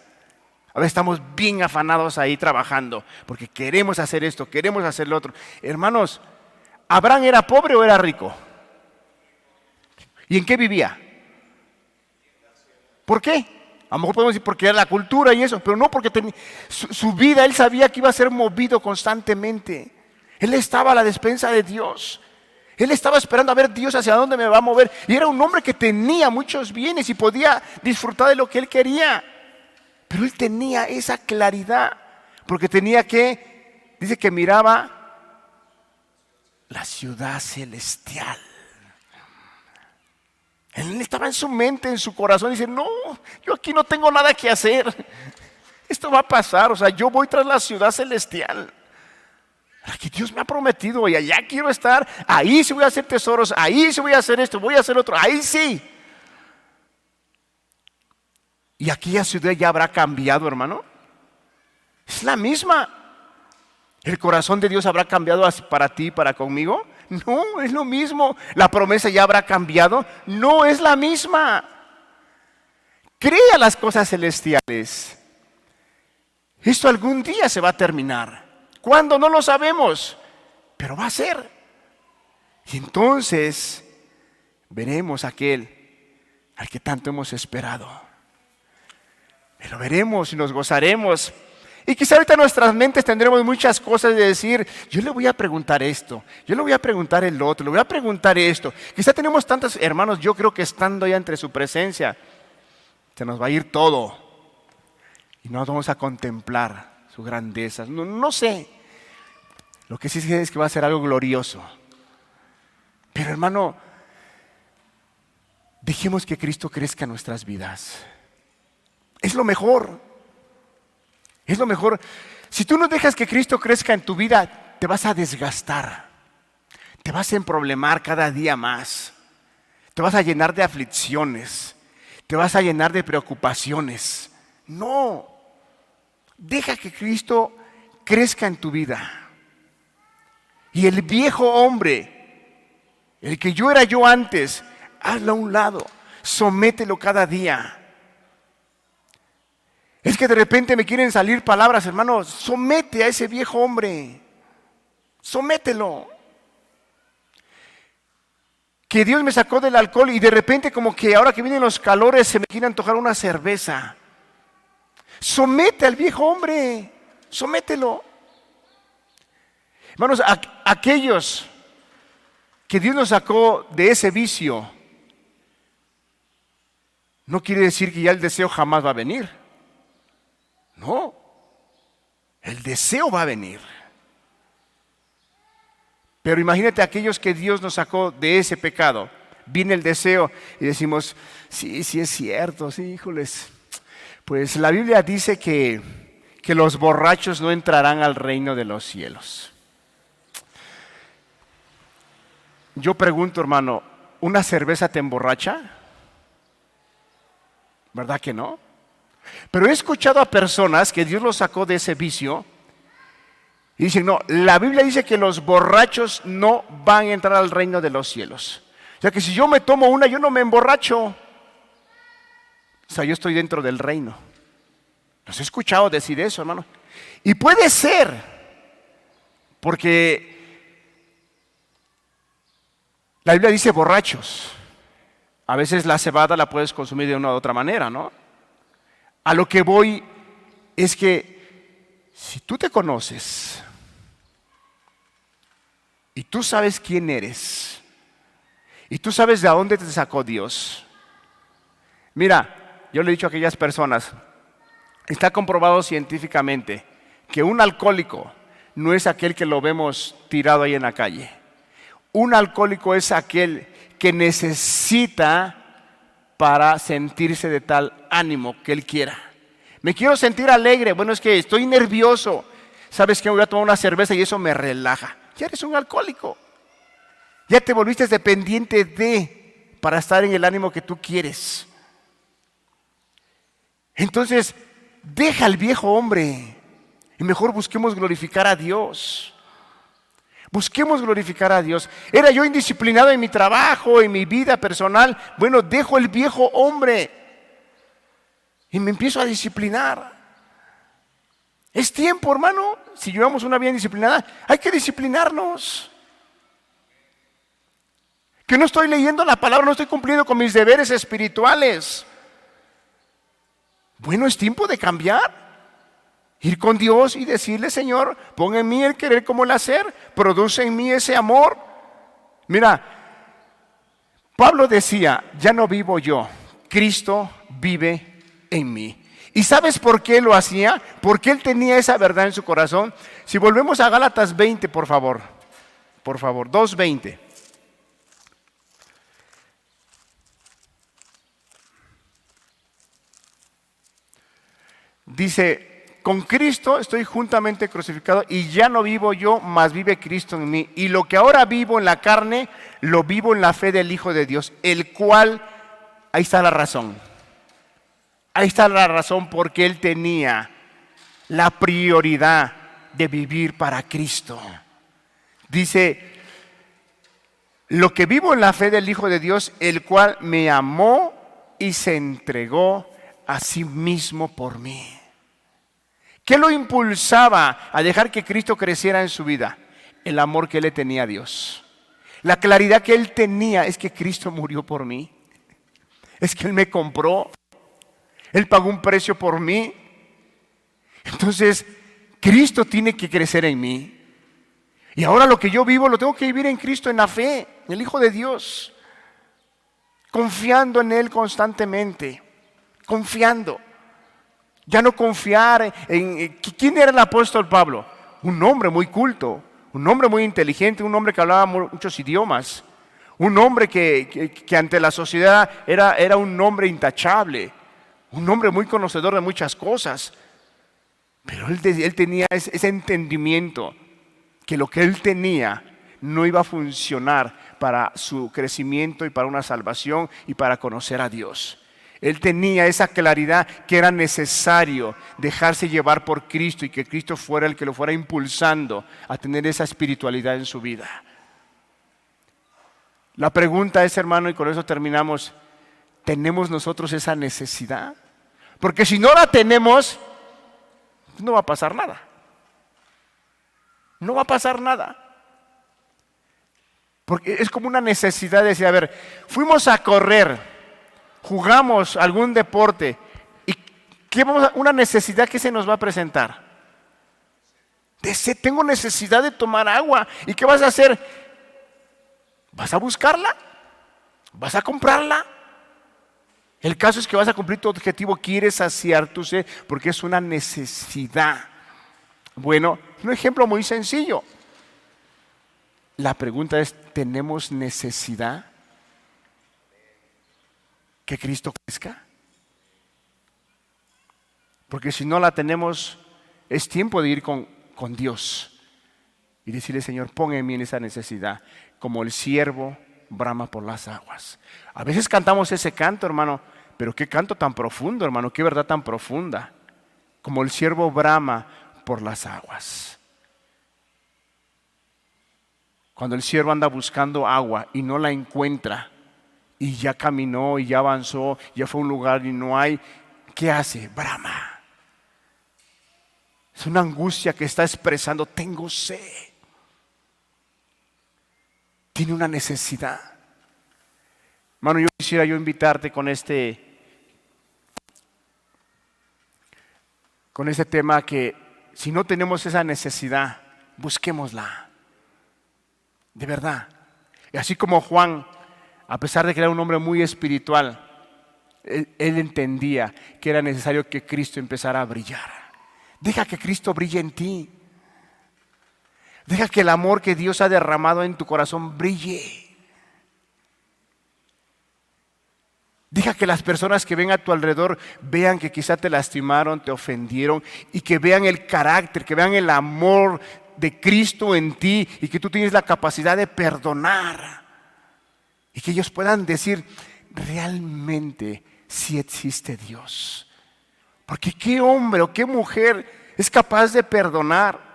A veces estamos bien afanados ahí trabajando porque queremos hacer esto, queremos hacer lo otro. Hermanos, ¿Abraham era pobre o era rico? ¿Y en qué vivía? ¿Por qué? A lo mejor podemos decir porque era la cultura y eso, pero no porque su vida, él sabía que iba a ser movido constantemente. Él estaba a la despensa de Dios. Él estaba esperando a ver Dios hacia dónde me va a mover. Y era un hombre que tenía muchos bienes y podía disfrutar de lo que él quería. Pero él tenía esa claridad, porque dice que miraba la ciudad celestial. Él estaba en su mente, en su corazón, y dice, no, yo aquí no tengo nada que hacer. Esto va a pasar, o sea, yo voy tras la ciudad celestial. La que Dios me ha prometido, y allá quiero estar. Ahí sí voy a hacer tesoros, ahí sí voy a hacer esto, voy a hacer otro, ahí sí. Y aquella ciudad ya habrá cambiado, hermano. Es la misma. ¿El corazón de Dios habrá cambiado para ti y para conmigo? No, es lo mismo. ¿La promesa ya habrá cambiado? No, es la misma. Crea las cosas celestiales. Esto algún día se va a terminar. ¿Cuándo? No lo sabemos, pero va a ser. Y entonces veremos aquel al que tanto hemos esperado. Lo veremos y nos gozaremos. Y quizá ahorita en nuestras mentes tendremos muchas cosas de decir, yo le voy a preguntar esto, yo le voy a preguntar el otro, le voy a preguntar esto. Quizá tenemos tantos hermanos, yo creo que estando ya entre su presencia, se nos va a ir todo. Y no vamos a contemplar su grandeza. No sé. Lo que sí sé es que va a ser algo glorioso. Pero hermano, dejemos que Cristo crezca en nuestras vidas. Es lo mejor. Es lo mejor. Si tú no dejas que Cristo crezca en tu vida, te vas a desgastar. Te vas a emproblemar cada día más. Te vas a llenar de aflicciones. Te vas a llenar de preocupaciones. No. Deja que Cristo crezca en tu vida. Y el viejo hombre, el que yo era yo antes, hazlo a un lado. Somételo cada día. Es que de repente me quieren salir palabras, hermano. Somete a ese viejo hombre. Somételo. Que Dios me sacó del alcohol y de repente como que ahora que vienen los calores se me quiere antojar una cerveza. Somete al viejo hombre. Somételo. Hermanos, aquellos que Dios nos sacó de ese vicio, no quiere decir que ya el deseo jamás va a venir. No, el deseo va a venir. Pero imagínate aquellos que Dios nos sacó de ese pecado. Viene el deseo y decimos, sí es cierto, sí, híjoles. Pues la Biblia dice que los borrachos no entrarán al reino de los cielos. Yo pregunto, hermano, ¿una cerveza te emborracha? ¿Verdad que no? Pero he escuchado a personas que Dios los sacó de ese vicio y dicen, no, la Biblia dice que los borrachos no van a entrar al reino de los cielos. O sea que si yo me tomo una, yo no me emborracho. O sea, yo estoy dentro del reino. Los he escuchado decir eso, hermano. Y puede ser, porque la Biblia dice borrachos. A veces la cebada la puedes consumir de una u otra manera, ¿no? A lo que voy es que si tú te conoces y tú sabes quién eres y tú sabes de dónde te sacó Dios. Mira, yo le he dicho a aquellas personas, está comprobado científicamente que un alcohólico no es aquel que lo vemos tirado ahí en la calle. Un alcohólico es aquel que necesita para sentirse de tal ánimo que él quiera. Me quiero sentir alegre, bueno, es que estoy nervioso. ¿Sabes qué? Voy a tomar una cerveza y eso me relaja. Ya eres un alcohólico. Ya te volviste dependiente para estar en el ánimo que tú quieres. Entonces, deja al viejo hombre y mejor busquemos glorificar a Dios. Busquemos glorificar a Dios. Era yo indisciplinado en mi trabajo, en mi vida personal. Bueno, dejo el viejo hombre y me empiezo a disciplinar. Es tiempo, hermano. Si llevamos una vida indisciplinada, hay que disciplinarnos. Que no estoy leyendo la palabra, no estoy cumpliendo con mis deberes espirituales. Bueno, es tiempo de cambiar. Ir con Dios y decirle, Señor, pon en mí el querer como el hacer, produce en mí ese amor. Mira, Pablo decía, ya no vivo yo, Cristo vive en mí. ¿Y sabes por qué lo hacía? Porque él tenía esa verdad en su corazón. Si volvemos a Gálatas 20, por favor, 2:20. Dice, con Cristo estoy juntamente crucificado y ya no vivo yo, mas vive Cristo en mí. Y lo que ahora vivo en la carne, lo vivo en la fe del Hijo de Dios, el cual, ahí está la razón. Ahí está la razón porque él tenía la prioridad de vivir para Cristo. Dice, lo que vivo en la fe del Hijo de Dios, el cual me amó y se entregó a sí mismo por mí. ¿Qué lo impulsaba a dejar que Cristo creciera en su vida? El amor que él le tenía a Dios. La claridad que él tenía es que Cristo murió por mí. Es que él me compró. Él pagó un precio por mí. Entonces, Cristo tiene que crecer en mí. Y ahora lo que yo vivo lo tengo que vivir en Cristo, en la fe, en el Hijo de Dios. Confiando en Él constantemente. Confiando. Ya no confiar en... ¿Quién era el apóstol Pablo? Un hombre muy culto, un hombre muy inteligente, un hombre que hablaba muchos idiomas. Un hombre que ante la sociedad era un hombre intachable. Un hombre muy conocedor de muchas cosas. Pero él tenía ese entendimiento que lo que él tenía no iba a funcionar para su crecimiento y para una salvación y para conocer a Dios. Él tenía esa claridad que era necesario dejarse llevar por Cristo y que Cristo fuera el que lo fuera impulsando a tener esa espiritualidad en su vida. La pregunta es, hermano, y con eso terminamos, ¿tenemos nosotros esa necesidad? Porque si no la tenemos, no va a pasar nada. No va a pasar nada. Porque es como una necesidad de decir, a ver, fuimos a correr, jugamos algún deporte, y una necesidad que se nos va a presentar. Tengo necesidad de tomar agua. ¿Y qué vas a hacer? ¿Vas a buscarla? ¿Vas a comprarla? El caso es que vas a cumplir tu objetivo, quieres saciar tu sed, porque es una necesidad. Bueno, un ejemplo muy sencillo. La pregunta es, ¿tenemos necesidad que Cristo crezca? Porque si no la tenemos, es tiempo de ir con Dios y decirle, Señor, pon en mí en esa necesidad, como el siervo brama por las aguas. A veces cantamos ese canto, hermano, pero qué canto tan profundo, hermano, qué verdad tan profunda. Como el siervo brama por las aguas. Cuando el siervo anda buscando agua y no la encuentra, y ya caminó y ya avanzó, ya fue a un lugar y no hay, ¿qué hace? Brama. Es una angustia que está expresando, tengo sed. Tiene una necesidad. Hermano, yo quisiera invitarte con este tema que si no tenemos esa necesidad, busquémosla. De verdad. Y así como Juan, a pesar de que era un hombre muy espiritual, él entendía que era necesario que Cristo empezara a brillar. Deja que Cristo brille en ti. Deja que el amor que Dios ha derramado en tu corazón brille. Deja que las personas que ven a tu alrededor vean que quizá te lastimaron, te ofendieron, y que vean el carácter, que vean el amor de Cristo en ti y que tú tienes la capacidad de perdonar. Y que ellos puedan decir, realmente sí existe Dios. Porque qué hombre o qué mujer es capaz de perdonar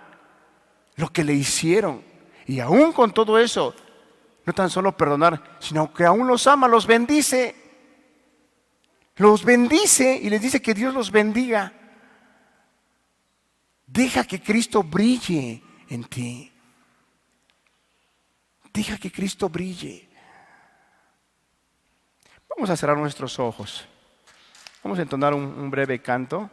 lo que le hicieron. Y aún con todo eso, no tan solo perdonar, sino que aún los ama, los bendice. Los bendice y les dice que Dios los bendiga. Deja que Cristo brille en ti. Deja que Cristo brille. Vamos a cerrar nuestros ojos. Vamos a entonar un breve canto.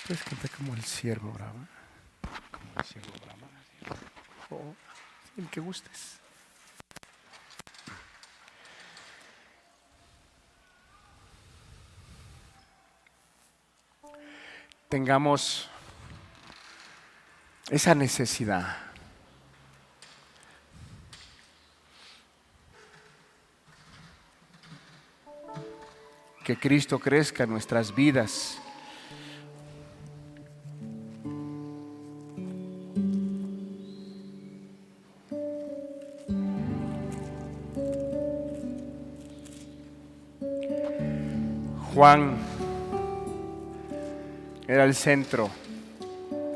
Puedes cantar como el siervo brava. Como el siervo brava. O el que gustes. Tengamos esa necesidad. Que Cristo crezca en nuestras vidas. Juan era el centro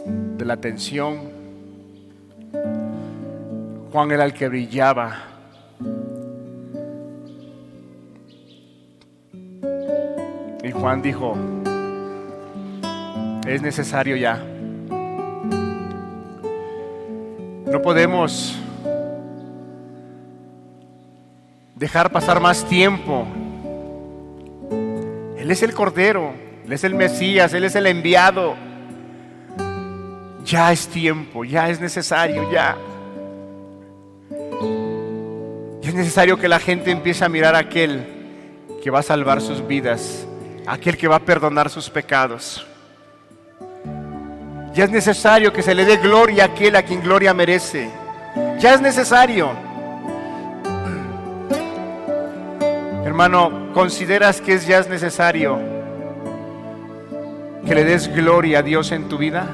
de la atención. Juan era el que brillaba. Y Juan dijo, es necesario ya. No podemos dejar pasar más tiempo. Él es el Cordero, Él es el Mesías, Él es el enviado. Ya es tiempo, ya es necesario, ya. Ya es necesario que la gente empiece a mirar a aquel que va a salvar sus vidas, aquel que va a perdonar sus pecados. Ya es necesario que se le dé gloria a aquel a quien gloria merece. Ya es necesario. Hermano, ¿consideras que ya es necesario que le des gloria a Dios en tu vida?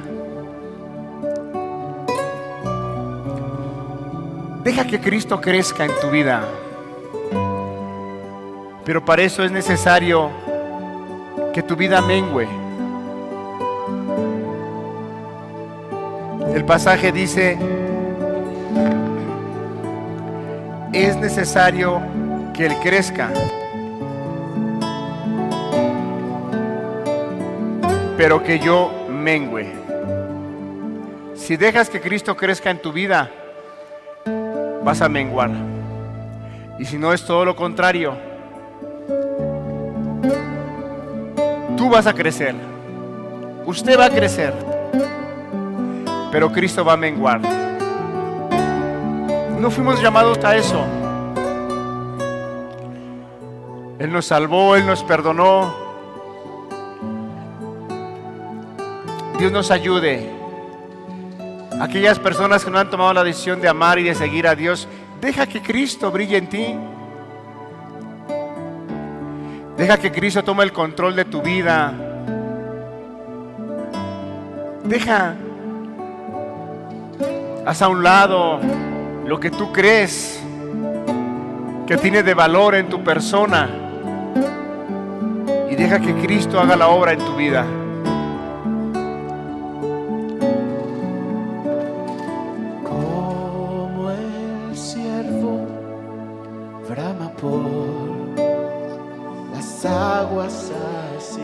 Deja que Cristo crezca en tu vida. Pero para eso es necesario que tu vida mengüe. El pasaje dice, es necesario que Él crezca, pero que yo mengüe. Si dejas que Cristo crezca en tu vida, vas a menguar. Y si no, es todo lo contrario. Tú vas a crecer. Usted va a crecer. Pero Cristo va a menguar. No fuimos llamados a eso. Él nos salvó, Él nos perdonó. Dios nos ayude. Aquellas personas que no han tomado la decisión de amar y de seguir a Dios, deja que Cristo brille en ti. Deja que Cristo tome el control de tu vida. Haz a un lado lo que tú crees que tiene de valor en tu persona y deja que Cristo haga la obra en tu vida. Como el ciervo brama por las aguas, así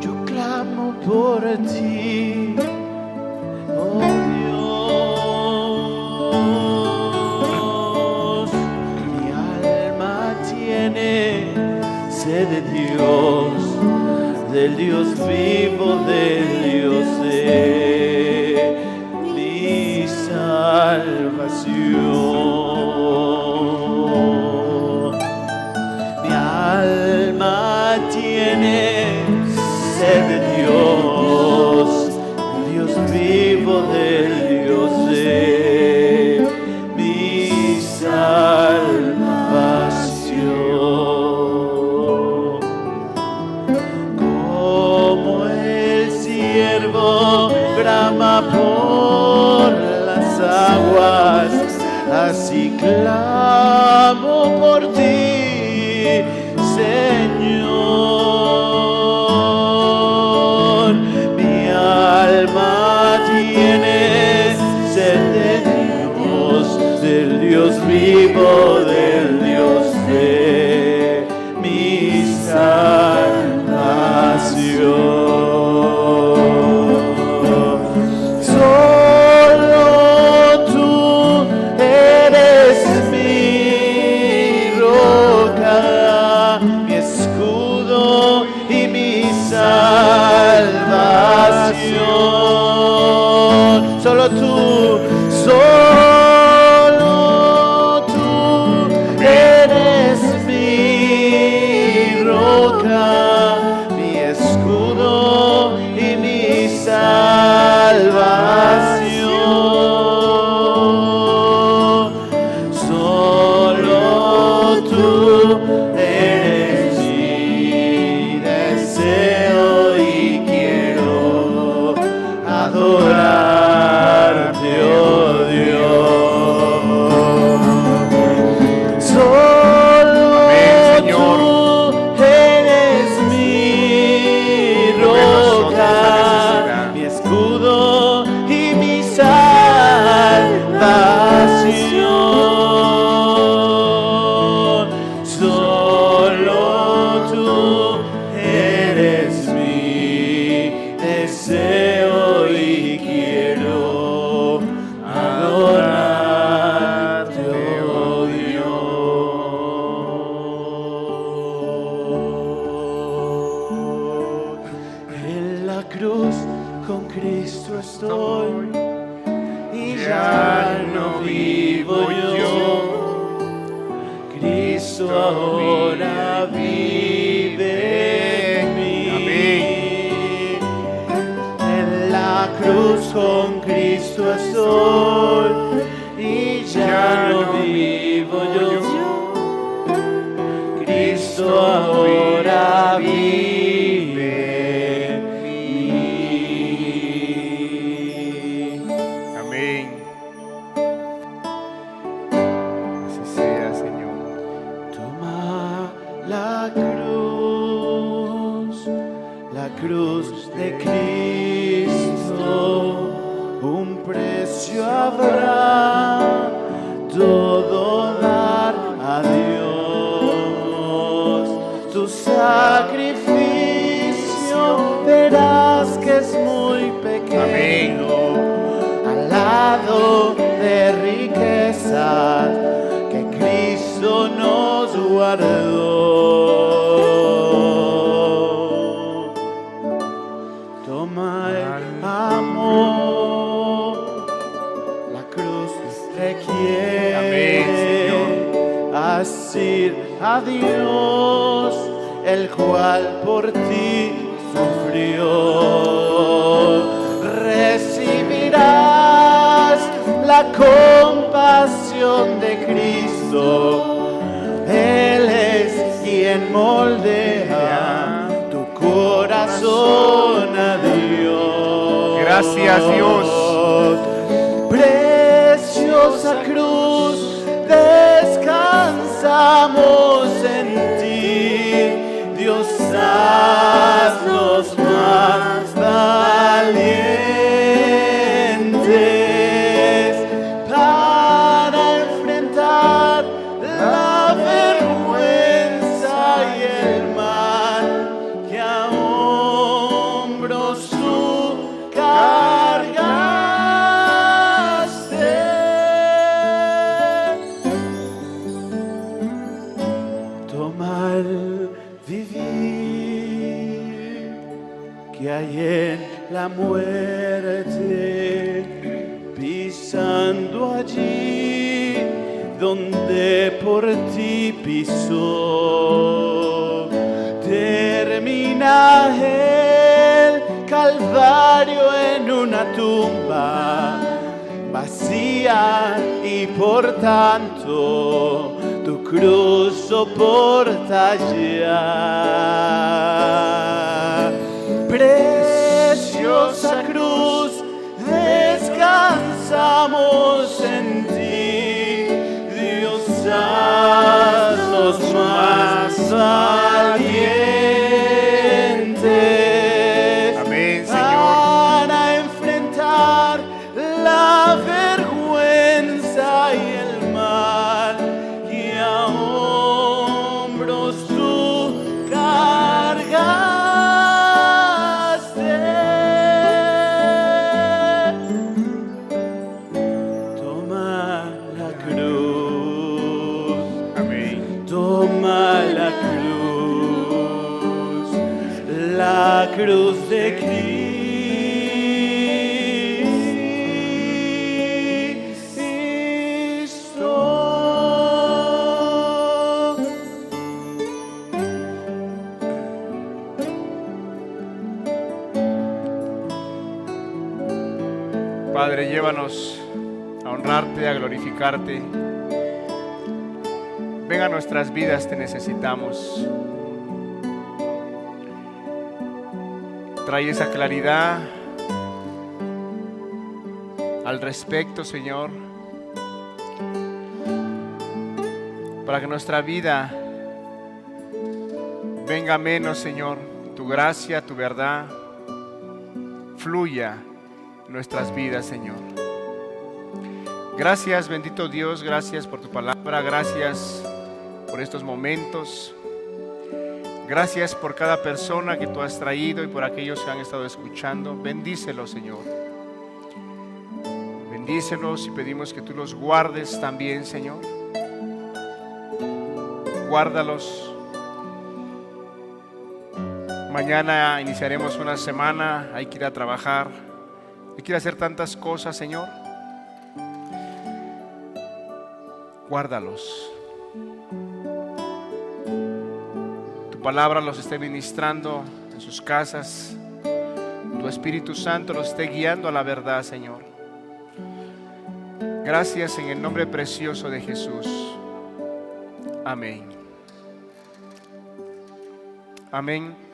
yo clamo por ti, oh Dios. Mi alma tiene sed de Dios, del Dios vivo, del Dios de mi salvación. Mi alma tiene sed de Dios, Dios vivo, del Dios de mi salvación. Como el ciervo brama por las aguas, así clamo por ti, Señor. Mi alma tiene sed de Dios, del Dios vivo, del Dios de mi salvación. Solo tú eres mi la cruz con Cristo estoy y ya no vivo yo, Cristo ahora vive en mí. En la cruz con Cristo estoy y ya no vivo yo, Cristo ahora vive en mí. Amén. Así sea, Señor. Toma la cruz de Cristo, un precio habrá, todo dar a Dios. Tu sacrificio verás que es muy pequeño, al lado de riquezas que Cristo nos guardó. Toma el amor, la cruz requiere asir a Dios, el cual por ti sufrió. Recibirás la compasión de Cristo, Él es quien moldea tu corazón a Dios. Gracias, Dios. Preciosa cruz, descansamos en ti, Dios, haznos más valientes para enfrentar la vergüenza y el mal que a hombros tú cargaste. Toma el vivir que hay en la muerte, pisando allí donde por ti pisó. Termina el Calvario en una tumba vacía y por tanto tu cruz soporta ya. Preciosa cruz, descansamos en ti, Dios, haznos más valientes. Amén, Señor. Para enfrentar la vergüenza y el mal que a hombros tú cargaste. Toma la cruz, Amén. toma la cruz de Cristo. Padre, llévanos a honrarte, a glorificarte. Ven a nuestras vidas, te necesitamos. Trae esa claridad al respecto, Señor, para que nuestra vida venga menos, Señor. Tu gracia, tu verdad fluya en nuestras vidas, Señor. Gracias, bendito Dios, gracias por tu palabra, gracias por estos momentos. Gracias por cada persona que tú has traído y por aquellos que han estado escuchando. Bendícelos, Señor. Bendícelos y pedimos que tú los guardes también, Señor. Guárdalos. Mañana iniciaremos una semana, hay que ir a trabajar, hay que ir a hacer tantas cosas, Señor. Guárdalos. Tu palabra los esté ministrando en sus casas. Tu Espíritu Santo los esté guiando a la verdad, Señor. Gracias en el nombre precioso de Jesús. Amén. Amén.